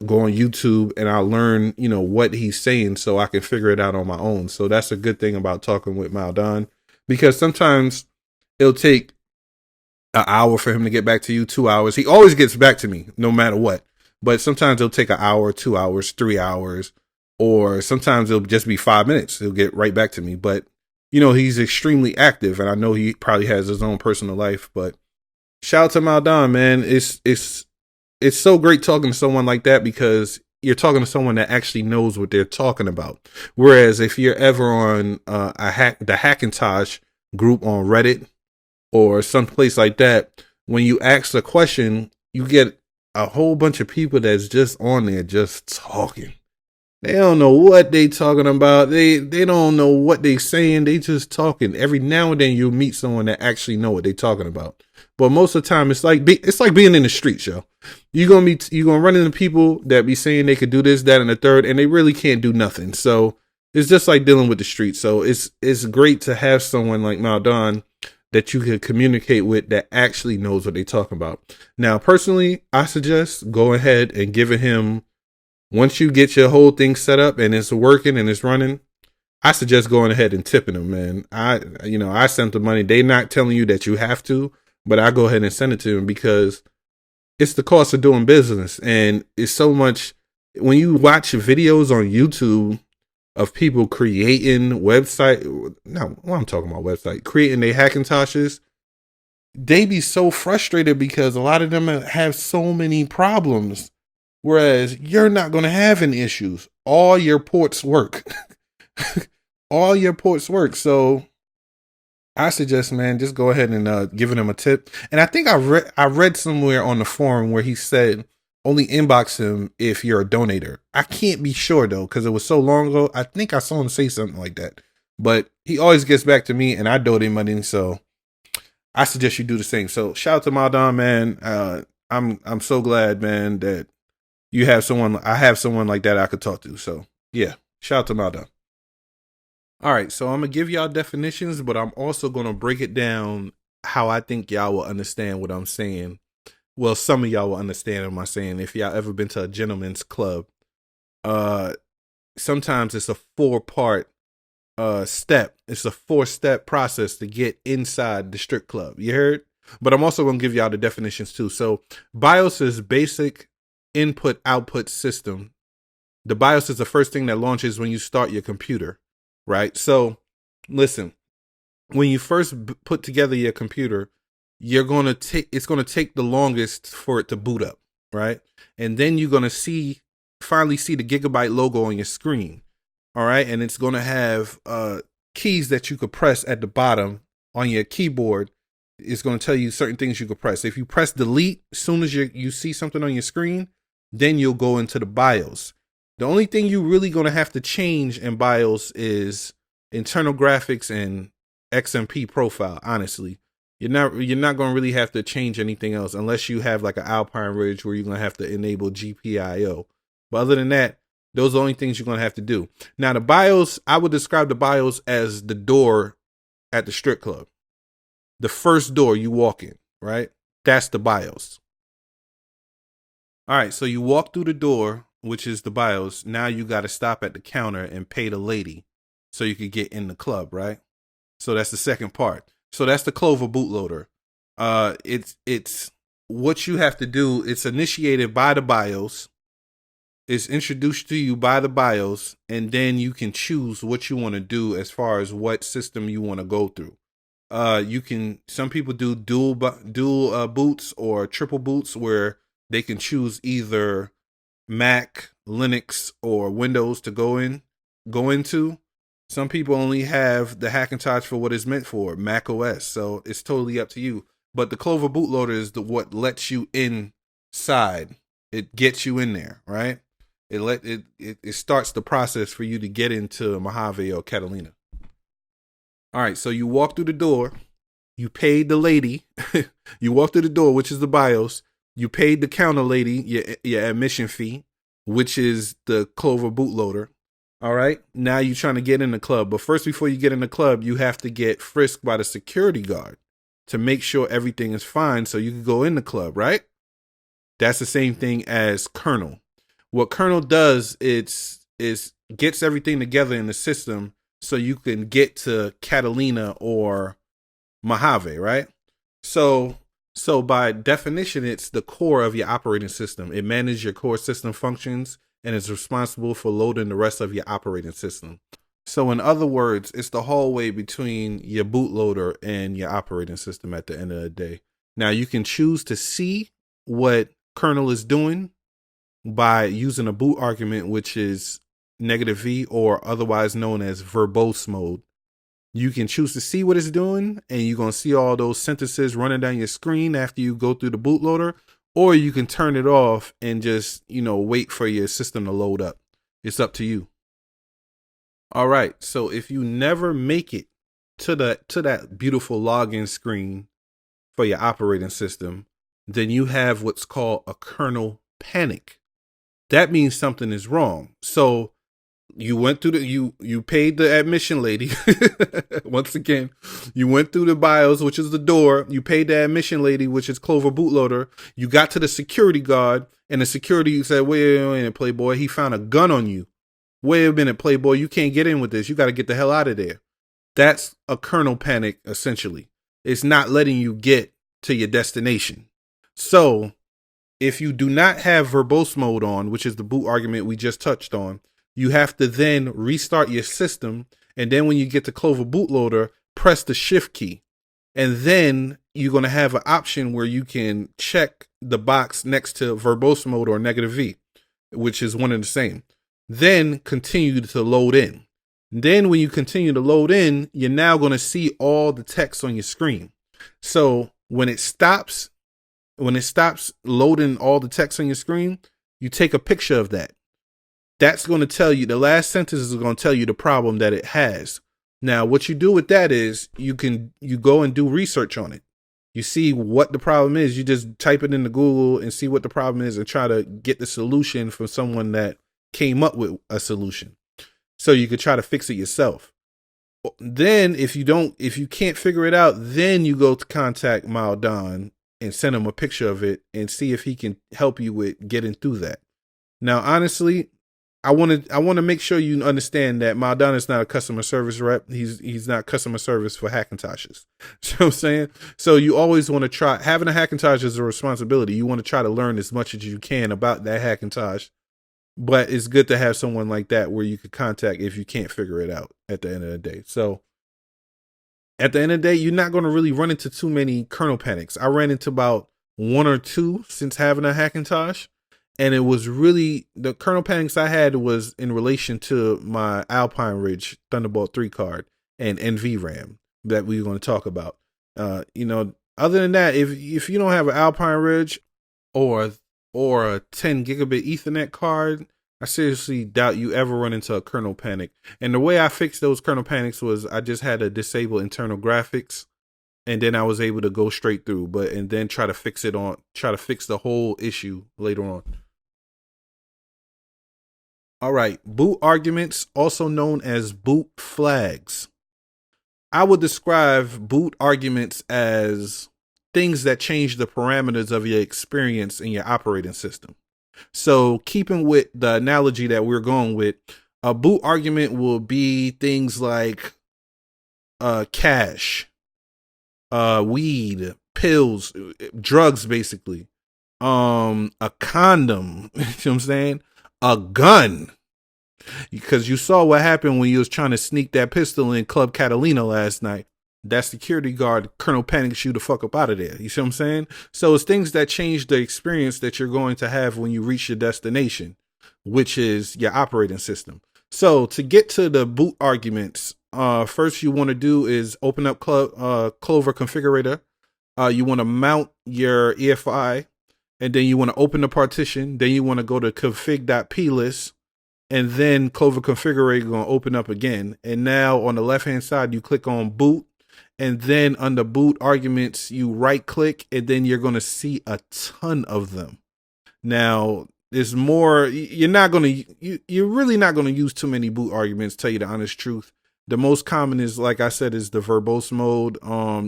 S1: go on YouTube, and I'll learn, what he's saying so I can figure it out on my own. So that's a good thing about talking with Maldon, because sometimes it'll take an hour for him to get back to you, 2 hours. He always gets back to me no matter what. But sometimes it'll take an hour, 2 hours, 3 hours, or sometimes it'll just be 5 minutes. He'll get right back to me. But, he's extremely active, and I know he probably has his own personal life. But shout out to Maldon, man. It's so great talking to someone like that because you're talking to someone that actually knows what they're talking about. Whereas if you're ever on the Hackintosh group on Reddit or someplace like that, when you ask a question, you get a whole bunch of people that's just on there just talking. They don't know what they talking about. They don't know what they saying. They just talking. Every now and then you'll meet someone that actually know what they talking about. But most of the time it's like being in the streets, yo. You're gonna run into people that be saying they could do this, that, and the third, and they really can't do nothing. So it's just like dealing with the streets. So it's great to have someone like Maldon that you can communicate with that actually knows what they're talking about. Now, personally, I suggest go ahead and giving him, once you get your whole thing set up and it's working and it's running, I suggest going ahead and tipping them, man. I sent the money. They're not telling you that you have to, but I go ahead and send it to them because it's the cost of doing business. And it's so much, when you watch videos on YouTube, of people creating website. No, what I'm talking about website, creating their Hackintoshes. They be so frustrated because a lot of them have so many problems. Whereas you're not going to have any issues. All your ports work. All your ports work. So I suggest, man, just go ahead and giving him a tip. And I think I read somewhere on the forum where he said only inbox him if you're a donator. I can't be sure though, because it was so long ago. I think I saw him say something like that. But he always gets back to me and I donate money, so I suggest you do the same. So shout out to Maldon, man. I'm so glad, man, that you have someone. I have someone like that I could talk to. So yeah, shout out to Maldon. All right, so I'm gonna give y'all definitions, but I'm also gonna break it down how I think y'all will understand what I'm saying. Well, some of y'all will understand what I'm saying. If y'all ever been to a gentleman's club, sometimes it's a 4-part step. It's a 4-step process to get inside the strip club. You heard? But I'm also gonna give y'all the definitions too. So BIOS is basic input output system. The BIOS is the first thing that launches when you start your computer, right? So listen, when you first put together your computer, it's going to take the longest for it to boot up, right? And then you're going to finally see the Gigabyte logo on your screen. All right. And it's going to have keys that you could press at the bottom on your keyboard. It's going to tell you certain things you could press. If you press delete, as soon as you see something on your screen, then you'll go into the BIOS. The only thing you really going to have to change in BIOS is internal graphics and XMP profile. Honestly, you're not going to really have to change anything else unless you have like an Alpine Ridge where you're going to have to enable GPIO. But other than that, those are the only things you're going to have to do. Now the BIOS, I would describe the BIOS as the door at the strip club. The first door you walk in, right? That's the BIOS. All right, so you walk through the door, which is the BIOS. Now you got to stop at the counter and pay the lady so you could get in the club, right? So that's the second part. So that's the Clover bootloader. It's what you have to do. It's initiated by the BIOS. It's introduced to you by the BIOS, and then you can choose what you want to do as far as what system you want to go through. Some people do dual boots or triple boots where they can choose either Mac, Linux, or Windows to go into. Some people only have the Hackintosh for what it's meant for, Mac OS. So it's totally up to you. But the Clover bootloader is what lets you inside. It gets you in there, right? It starts the process for you to get into Mojave or Catalina. All right, so you walk through the door. You paid the lady. You walk through the door, which is the BIOS. You paid the counter lady your admission fee, which is the Clover bootloader. All right. Now you're trying to get in the club. But first, before you get in the club, you have to get frisked by the security guard to make sure everything is fine so you can go in the club, right? That's the same thing as kernel. What kernel does is gets everything together in the system so you can get to Catalina or Mojave, right? So by definition, it's the core of your operating system. It manages your core system functions and is responsible for loading the rest of your operating system. So in other words, it's the hallway between your bootloader and your operating system at the end of the day. Now you can choose to see what kernel is doing by using a boot argument, which is -V or otherwise known as verbose mode. You can choose to see what it's doing, and you're going to see all those sentences running down your screen after you go through the bootloader, or you can turn it off and just, wait for your system to load up. It's up to you. All right. So if you never make it to that beautiful login screen for your operating system, then you have what's called a kernel panic. That means something is wrong. So you went through you paid the admission lady. Once again, you went through the BIOS, which is the door. You paid the admission lady, which is Clover bootloader. You got to the security guard, and the security said, wait a minute, Playboy. He found a gun on you. Wait a minute, Playboy. You can't get in with this. You got to get the hell out of there. That's a kernel panic, essentially. It's not letting you get to your destination. So if you do not have verbose mode on, which is the boot argument we just touched on, you have to then restart your system. And then when you get to Clover bootloader, press the shift key. And then you're going to have an option where you can check the box next to verbose mode or negative V, which is one and the same. Then continue to load in. Then when you continue to load in, you're now going to see all the text on your screen. So when it stops loading all the text on your screen, you take a picture of that. That's going to tell you, the last sentence is going to tell you the problem that it has. Now, what you do with that is you go and do research on it. You see what the problem is. You just type it into Google and see what the problem is and try to get the solution from someone that came up with a solution. So you could try to fix it yourself. Then if you can't figure it out, then you go to contact Maldon and send him a picture of it and see if he can help you with getting through that. Now, honestly, I want to make sure you understand that Maldon is not a customer service rep. He's not customer service for Hackintoshes. You know what I'm saying? So you always want to try, having a Hackintosh is a responsibility. You want to try to learn as much as you can about that Hackintosh. But it's good to have someone like that where you could contact if you can't figure it out at the end of the day. So at the end of the day, you're not going to really run into too many kernel panics. I ran into about 1 or 2 since having a Hackintosh. And it was really, the kernel panics I had was in relation to my Alpine Ridge Thunderbolt 3 card and NVRAM that we were going to talk about. Other than that, if you don't have an Alpine Ridge or a 10 gigabit Ethernet card, I seriously doubt you ever run into a kernel panic. And the way I fixed those kernel panics was I just had to disable internal graphics, and then I was able to go straight through, and then try to fix the whole issue later on. All right, boot arguments, also known as boot flags. I would describe boot arguments as things that change the parameters of your experience in your operating system. So keeping with the analogy that we're going with, a boot argument will be things like cash, weed, pills, drugs, basically, a condom, you know what I'm saying? A gun. Because you saw what happened when you was trying to sneak that pistol in Club Catalina last night. That security guard Colonel panics you the fuck up out of there. You see what I'm saying? So it's things that change the experience that you're going to have when you reach your destination, which is your operating system. So to get to the boot arguments, first you want to do is open up Clover Configurator. You want to mount your EFI, and then you want to open the partition. Then you want to go to config.plist. And then Clover Configurator going to open up again. And now on the left-hand side, you click on boot. And then under boot arguments, you right click, and then you're going to see a ton of them. Now, there's more. You're really not going to use too many boot arguments, tell you the honest truth. The most common is, like I said, is the verbose mode.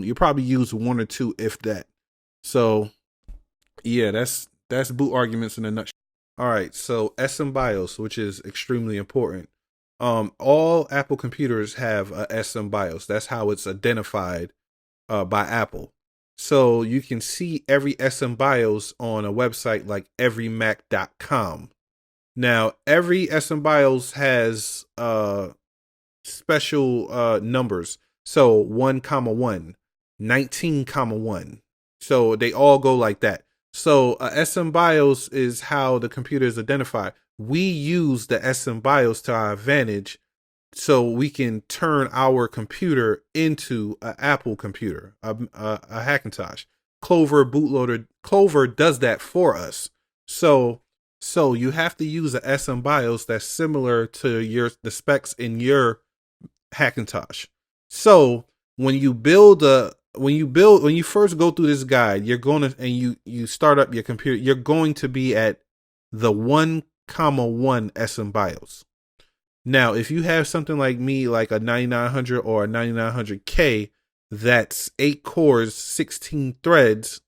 S1: You probably use 1 or 2, if that. So yeah, that's boot arguments in a nutshell. All right, so SM BIOS, which is extremely important. All Apple computers have a SM BIOS. That's how it's identified by Apple. So you can see every SM BIOS on a website like everymac.com. Now, every SM BIOS has special numbers. So 1,1, 19,1. So they all go like that. So SM BIOS is how the computer is identified. We use the SM BIOS to our advantage so we can turn our computer into an Apple computer, a Hackintosh. Clover bootloader, Clover does that for us. So you have to use a SM BIOS that's similar to the specs in your Hackintosh. So when you first go through this guide, you're going to, and you start up your computer, you're going to be at the 1,1 SM BIOS. Now, if you have something like me, like a 9900 or a 9900K, that's 8 cores, 16 threads,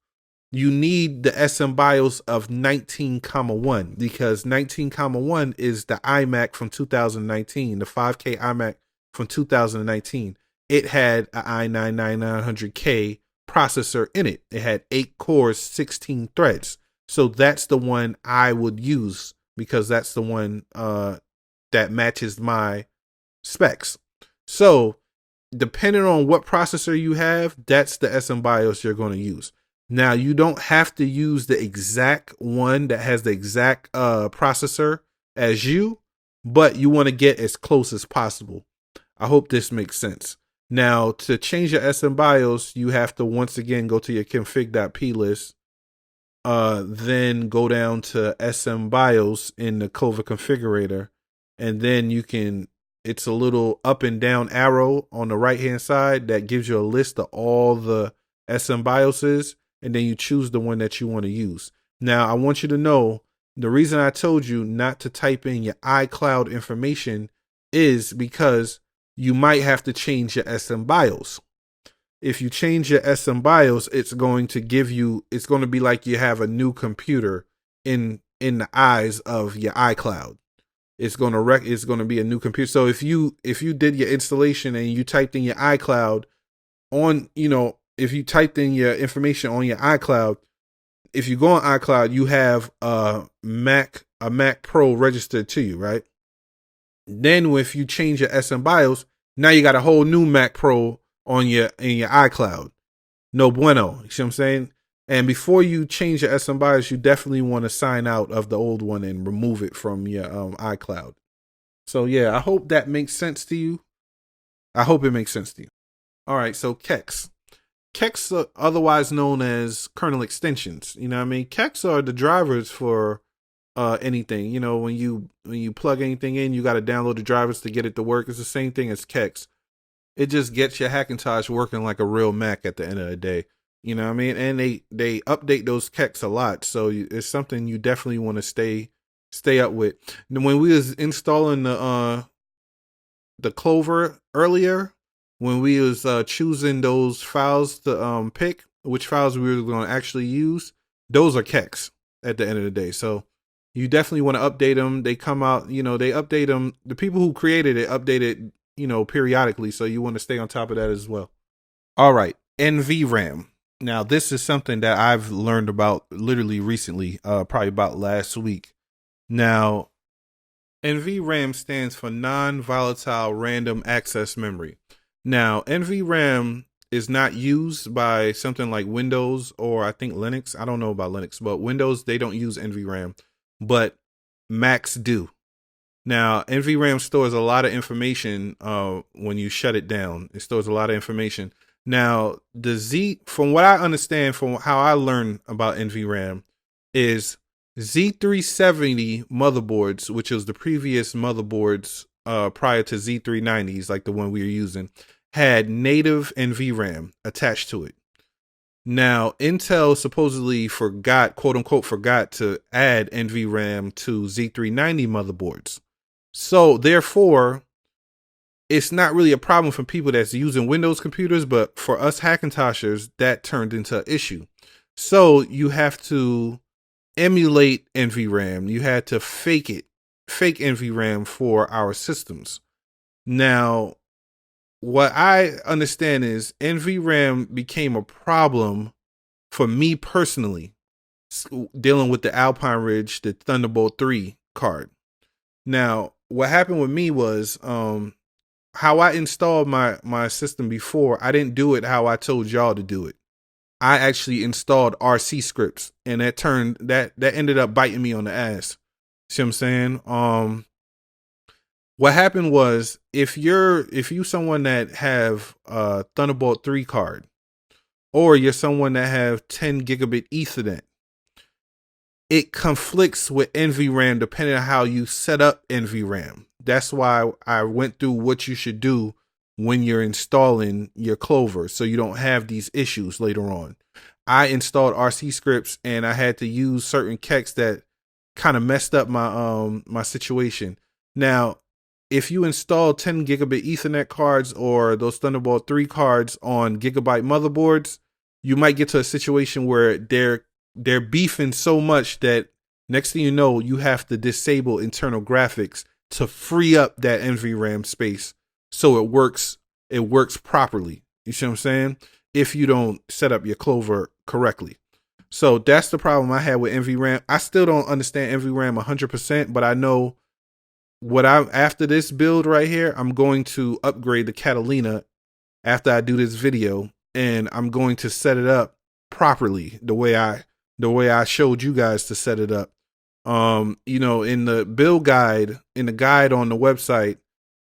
S1: you need the SM BIOS of 19,1 because 19,1 is the iMac from 2019, the 5K iMac from 2019. It had an i9-9900K processor in it. It had 8 cores, 16 threads. So that's the one I would use because that's the one that matches my specs. So depending on what processor you have, that's the SM BIOS you're going to use. Now, you don't have to use the exact one that has the exact processor as you, but you want to get as close as possible. I hope this makes sense. Now, to change your SM BIOS, you have to once again go to your config.p list, then go down to SM BIOS in the Clover configurator, and then you can, it's a little up and down arrow on the right hand side that gives you a list of all the SM BIOSes, and then you choose the one that you want to use. Now, I want you to know the reason I told you not to type in your iCloud information is because you might have to change your SM BIOS. If you change your SM BIOS, it's going to give you, it's going to be like you have a new computer in the eyes of your iCloud. It's going to be a new computer. So if you did your installation and you typed in your iCloud on, if you typed in your information on your iCloud, if you go on iCloud, you have a Mac Pro registered to you, right? Then if you change your SM BIOS, now you got a whole new Mac Pro in your iCloud. No bueno. You see what I'm saying? And before you change your SM BIOS, you definitely want to sign out of the old one and remove it from your iCloud. So yeah, I hope that makes sense to you. I hope it makes sense to you. All right, so KEX. KEX are otherwise known as kernel extensions. You know what I mean? KEX are the drivers for anything. When you plug anything in, you got to download the drivers to get it to work. It's the same thing as KEX. It just gets your Hackintosh working like a real Mac at the end of the day. You know what I mean? And they update those KEX a lot. So it's something you definitely want to stay up with. And when we was installing the Clover earlier, when we was choosing those files to pick which files we were going to actually use, those are KEX at the end of the day. So you definitely want to update them. They come out, they update them. The people who created it update it, periodically. So you want to stay on top of that as well. All right. NVRAM. Now, this is something that I've learned about literally recently, probably about last week. Now, NVRAM stands for non-volatile random access memory. Now, NVRAM is not used by something like Windows or I think Linux. I don't know about Linux, but Windows, they don't use NVRAM, but Macs do. Now, NVRAM stores a lot of information when you shut it down. It stores a lot of information. Now, from what I understand, from how I learned about NVRAM, is Z370 motherboards, which was the previous motherboards prior to Z390s, like the one we were using, had native NVRAM attached to it. Now, Intel supposedly quote unquote, forgot to add NVRAM to Z390 motherboards. So, therefore, it's not really a problem for people that's using Windows computers, but for us Hackintoshers, that turned into an issue. So you have to emulate NVRAM. You had to fake NVRAM for our systems. Now, what I understand is NVRAM became a problem for me personally, dealing with the Alpine Ridge, the Thunderbolt 3 card. Now, what happened with me was, how I installed my system before, I didn't do it how I told y'all to do it. I actually installed RC scripts, and that ended up biting me on the ass. See what I'm saying? What happened was, if you someone that have a Thunderbolt 3 card, or you're someone that have 10 gigabit Ethernet, it conflicts with NVRAM depending on how you set up NVRAM. That's why I went through what you should do when you're installing your Clover, so you don't have these issues later on. I installed RC scripts, and I had to use certain KEX that kind of messed up my situation. Now, if you install 10 gigabit Ethernet cards or those Thunderbolt 3 cards on Gigabyte motherboards, you might get to a situation where they're beefing so much that next thing you know, you have to disable internal graphics to free up that NVRAM space so it works properly. You see what I'm saying? If you don't set up your Clover correctly. So that's the problem I had with NVRAM. I still don't understand NVRAM 100%, but I know after this build right here, I'm going to upgrade the Catalina after I do this video, and I'm going to set it up properly the way I showed you guys to set it up. In the build guide, in the guide on the website,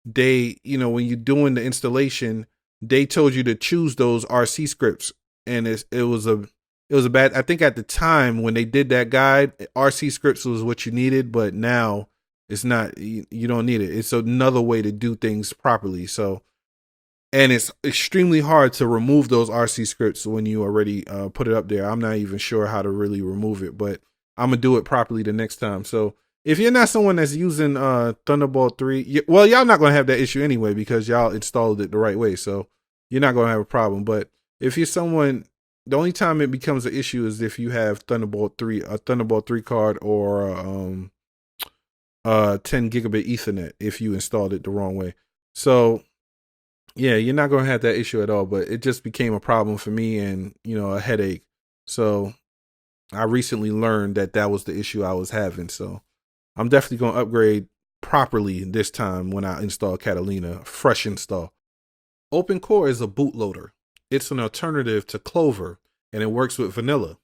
S1: they, when you're doing the installation, they told you to choose those RC scripts, and it was a bad. I think at the time when they did that guide, RC scripts was what you needed, but now it's not. You don't need it. It's another way to do things properly. So, and it's extremely hard to remove those RC scripts when you already put it up there. I'm not even sure how to really remove it, but I'm gonna do it properly the next time. So if you're not someone that's using Thunderbolt 3, well, y'all not gonna have that issue anyway because y'all installed it the right way. So you're not gonna have a problem. But if you're someone, the only time it becomes an issue is if you have Thunderbolt 3, a Thunderbolt 3 card, or 10 gigabit Ethernet if you installed it the wrong way. So yeah, you're not gonna have that issue at all. But it just became a problem for me, and a headache. So I recently learned that was the issue I was having. So I'm definitely going to upgrade properly this time when I install Catalina, fresh install. OpenCore is a bootloader. It's an alternative to Clover, and it works with vanilla.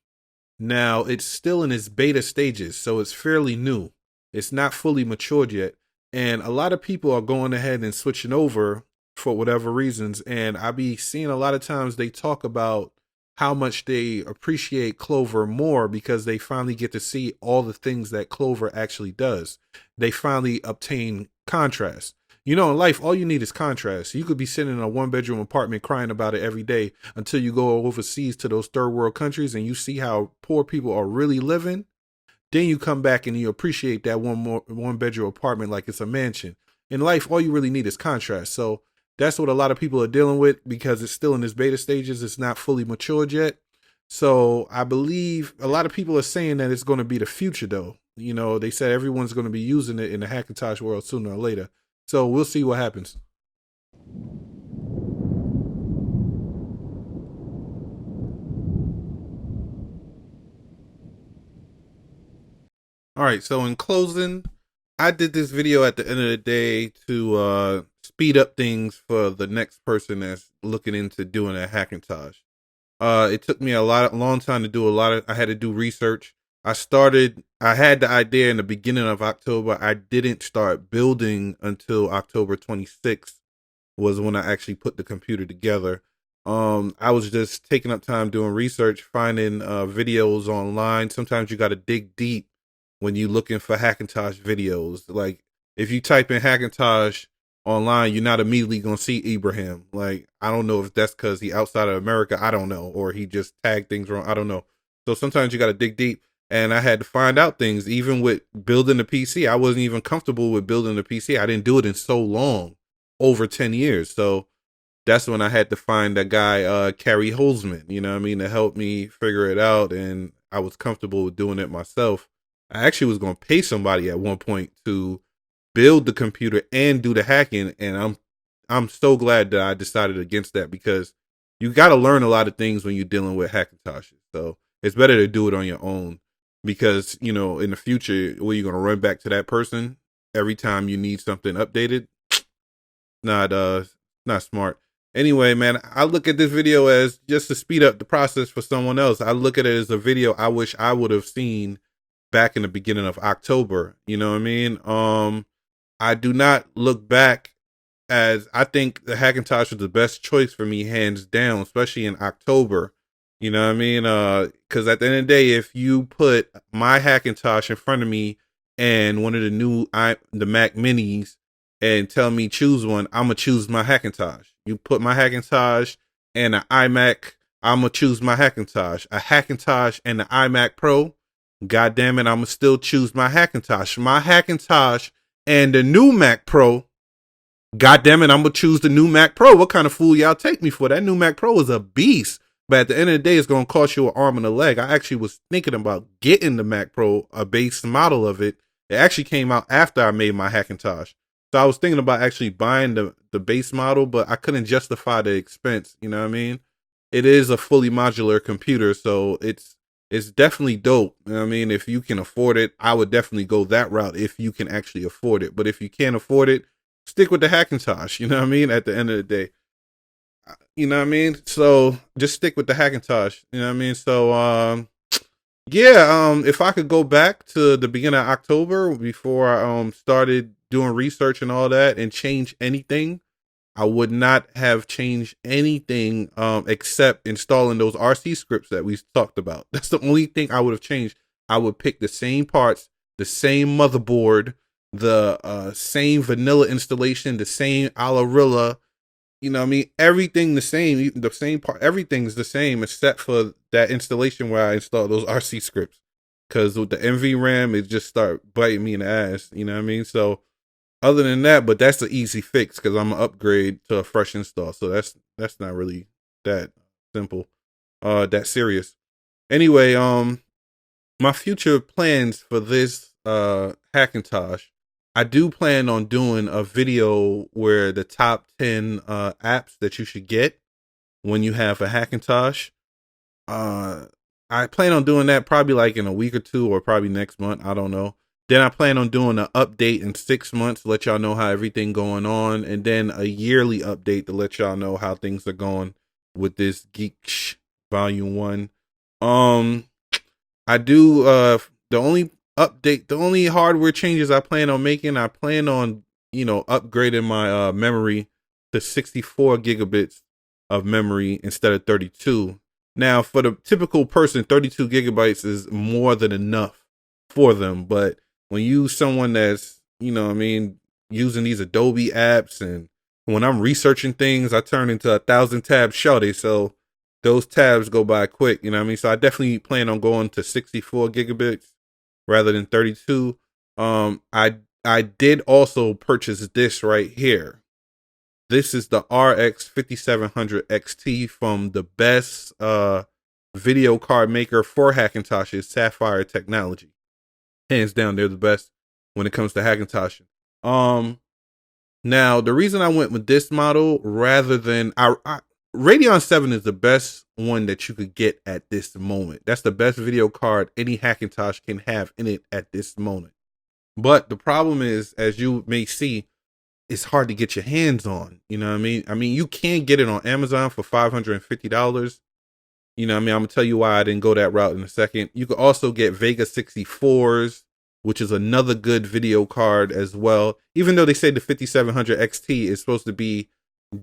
S1: Now, it's still in its beta stages, so it's fairly new. It's not fully matured yet, and a lot of people are going ahead and switching over for whatever reasons, and I be seeing a lot of times they talk about how much they appreciate Clover more because they finally get to see all the things that Clover actually does. They finally obtain contrast. In life, all you need is contrast. You could be sitting in a 1-bedroom apartment crying about it every day until you go overseas to those third world countries and you see how poor people are really living. Then you come back and you appreciate that 1-bedroom apartment like it's a mansion. In life, all you really need is contrast. So that's what a lot of people are dealing with because it's still in its beta stages. It's not fully matured yet. So I believe a lot of people are saying that it's going to be the future, though. They said everyone's going to be using it in the Hackintosh world sooner or later. So we'll see what happens. All right. So in closing, I did this video at the end of the day to speed up things for the next person that's looking into doing a Hackintosh. It took me a long time to do I had to do research. I had the idea in the beginning of October. I didn't start building until October 26th was when I actually put the computer together. I was just taking up time doing research, finding videos online. Sometimes you got to dig deep when you're looking for Hackintosh videos. Like if you type in Hackintosh online, you're not immediately going to see Ibrahim. Like, I don't know if that's because he outside of America. I don't know. Or he just tagged things wrong. I don't know. So sometimes you got to dig deep. And I had to find out things. Even with building the PC, I wasn't even comfortable with building the PC. I didn't do it in so long, over 10 years. So that's when I had to find that guy, Carey Holzman, to help me figure it out. And I was comfortable with doing it myself. I actually was going to pay somebody at one point to build the computer and do the hacking. And I'm so glad that I decided against that because you got to learn a lot of things when you're dealing with Hackintoshes. So it's better to do it on your own. Because, in the future, where you're going to run back to that person every time you need something updated, not smart. Anyway, man, I look at this video as just to speed up the process for someone else. I look at it as a video I wish I would have seen back in the beginning of October. You know what I mean? I do not look back as I think the Hackintosh was the best choice for me, hands down, especially in October. You know what I mean? Because at the end of the day, if you put my Hackintosh in front of me and one of the Mac Minis and tell me choose one, I'm going to choose my Hackintosh. You put my Hackintosh and an iMac, I'm going to choose my Hackintosh. A Hackintosh and the iMac Pro, God damn it, I'm going to still choose my Hackintosh. My Hackintosh and the new Mac Pro, God damn it, I'm going to choose the new Mac Pro. What kind of fool y'all take me for? That new Mac Pro is a beast. But at the end of the day, it's going to cost you an arm and a leg. I actually was thinking about getting the Mac Pro, a base model of it. It actually came out after I made my Hackintosh. So I was thinking about actually buying the base model, but I couldn't justify the expense. You know what I mean? It is a fully modular computer, so it's it's definitely dope. You know what I mean, if you can afford it, I would definitely go that route if you can actually afford it. But if you can't afford it, stick with the Hackintosh. You know what I mean? At the end of the day, you know what I mean. So just stick with the Hackintosh. You know what I mean. So yeah, if I could go back to the beginning of October before I started doing research and all that and change anything, I would not have changed anything except installing those RC scripts that we talked about. That's the only thing I would have changed. I would pick the same parts, the same motherboard, the same vanilla installation, the same Olarila. You know what I mean? Everything the same part. Everything's the same except for that installation where I installed those RC scripts. Because with the NVRAM, it just start biting me in the ass. You know what I mean? So other than that, but that's an easy fix because I'm gonna upgrade to a fresh install. So that's not really that simple, that serious. Anyway, my future plans for this Hackintosh, I do plan on doing a video where the top 10 apps that you should get when you have a Hackintosh. I plan on doing that probably like in a week or two or probably next month. I don't know. Then I plan on doing an update in 6 months to let y'all know how everything going on. And then a yearly update to let y'all know how things are going with this Geek Vol.1. I do, the only hardware changes I plan on making, I plan on, upgrading my memory to 64 gigabits of memory instead of 32. Now, for the typical person, 32 gigabytes is more than enough for them. But when you someone that's, using these Adobe apps, and when I'm researching things, I turn into 1,000 tabs shorty. So those tabs go by quick, you know what I mean? So I definitely plan on going to 64 gigabits rather than 32. I did also purchase this right here. This is the RX 5700 XT from the best video card maker for Hackintosh, Sapphire Technology. Hands down, they're the best when it comes to Hackintosh. Now, the reason I went with this model rather than Radeon 7 is the best one that you could get at this moment. That's the best video card any Hackintosh can have in it at this moment. But the problem is, as you may see, it's hard to get your hands on. You know what I mean? I mean, you can get it on Amazon for $550. You know what I mean? I'm going to tell you why I didn't go that route in a second. You could also get Vega 64s, which is another good video card as well. Even though they say the 5700 XT is supposed to be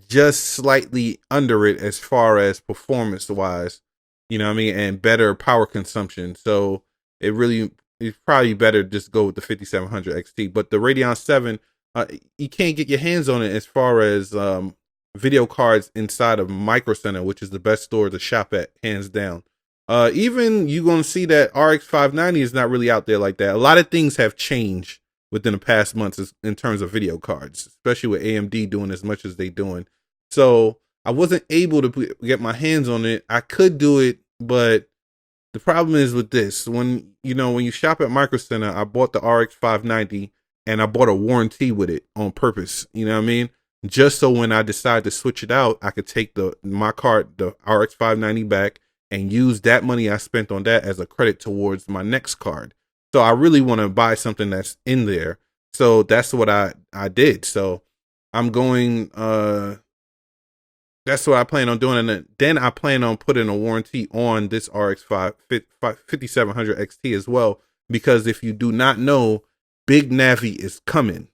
S1: just slightly under it as far as performance wise, you know what I mean? And better power consumption. So it's probably better just go with the 5700 XT. But the Radeon 7, you can't get your hands on it as far as video cards inside of Microcenter, which is the best store to shop at, hands down. Even you're going to see that RX 590 is not really out there like that. A lot of things have changed within the past months in terms of video cards, especially with AMD doing as much as they doing. So I wasn't able to get my hands on it. I could do it, but the problem is with this. When you shop at Microcenter, I bought the RX 590 and I bought a warranty with it on purpose. You know what I mean? Just so when I decide to switch it out, I could take my card, the RX 590 back, and use that money I spent on that as a credit towards my next card. So I really want to buy something that's in there. So that's what I did. So I'm going, that's what I plan on doing. And then I plan on putting a warranty on this RX 5700 XT as well. Because if you do not know, Big Navi is coming.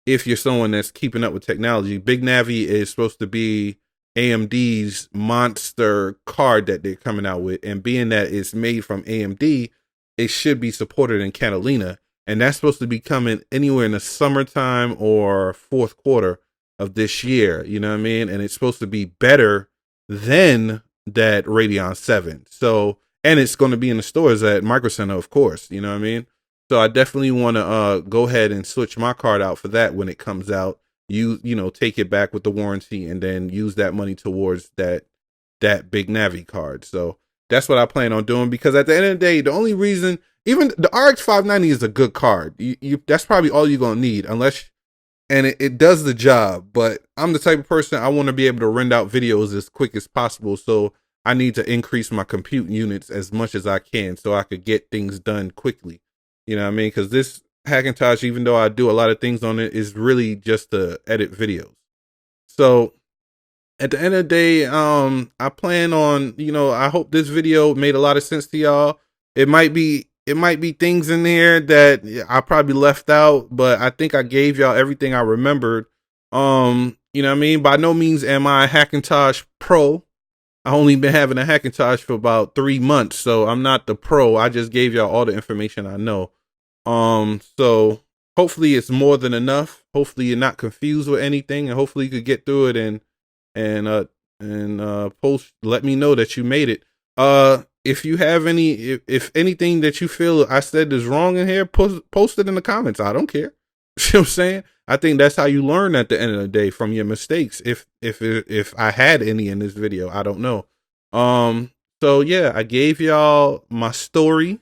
S1: If you're someone that's keeping up with technology, Big Navi is supposed to be AMD's monster card that they're coming out with. And being that it's made from AMD, it should be supported in Catalina. And that's supposed to be coming anywhere in the summertime or fourth quarter of this year. You know what I mean? And it's supposed to be better than that Radeon 7. So, and it's going to be in the stores at Microcenter, of course. You know what I mean? So I definitely want to go ahead and switch my card out for that when it comes out. Take it back with the warranty and then use that money towards that Big Navi card. So that's what I plan on doing, because at the end of the day, the only reason, even the RX 590 is a good card. That's probably all you're going to need, and it does the job. But I'm the type of person, I want to be able to render out videos as quick as possible. So I need to increase my compute units as much as I can so I could get things done quickly. You know what I mean? Because this Hackintosh, even though I do a lot of things on it, is really just to edit videos. So at the end of the day, I plan on, I hope this video made a lot of sense to y'all. It might be things in there that I probably left out, but I think I gave y'all everything I remembered. You know what I mean? By no means am I a Hackintosh pro. I only been having a Hackintosh for about 3 months, so I'm not the pro. I just gave y'all all the information I know. So hopefully it's more than enough. Hopefully you're not confused with anything, and hopefully you could get through it and post. Let me know that you made it. If you have if anything that you feel I said is wrong in here, post it in the comments. I don't care. You know what I'm saying? I think that's how you learn at the end of the day, from your mistakes. If I had any in this video, I don't know. So yeah, I gave y'all my story.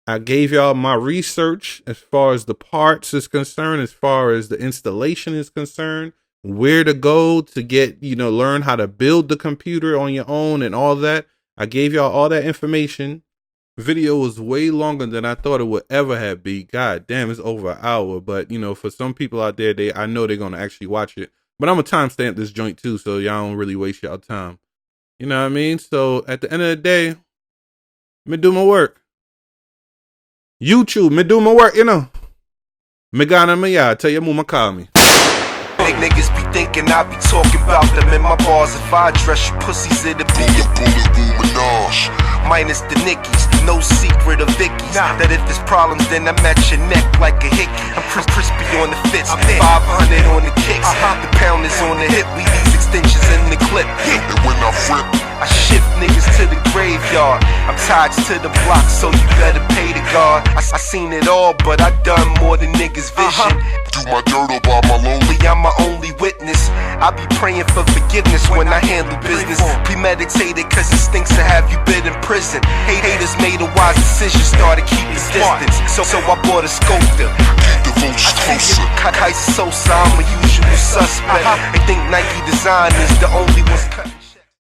S1: I gave y'all my research as far as the parts is concerned, as far as the installation is concerned, where to go to get, learn how to build the computer on your own and all that. I gave y'all all that information. Video was way longer than I thought it would ever have been. God damn, it's over an hour. But for some people out there, I know they're gonna actually watch it. But I'm gonna timestamp this joint too, so y'all don't really waste y'all time. You know what I mean? So at the end of the day, me do my work. YouTube, me do my work, Me gonna me tell your mama call me.
S3: Niggas be thinking I be talking about them in my bars. If I address you pussies, it'll be a bullet menage. Minus the Nickies, no secret of Vickies. That if there's problems, then I'm at your neck like a hickey. I'm crispy on the fits, 500 on the kicks. The pound is on the hip, we use extensions in the clip. And when I flip, I shift niggas to the graveyard. I'm tied to the block, so you better pay the guard. I seen it all, but I done more than niggas' vision. Do my dirt up by my lonely, I'm my only witness. I be praying for forgiveness when I handle business. Premeditated cause it stinks to have you been in prison. Haters made a wise decision, started keeping distance. So I bought a sculptor. Keep the vultures closer. Kaiser Sosa, I'm a usual suspect. They think Nike design is the only one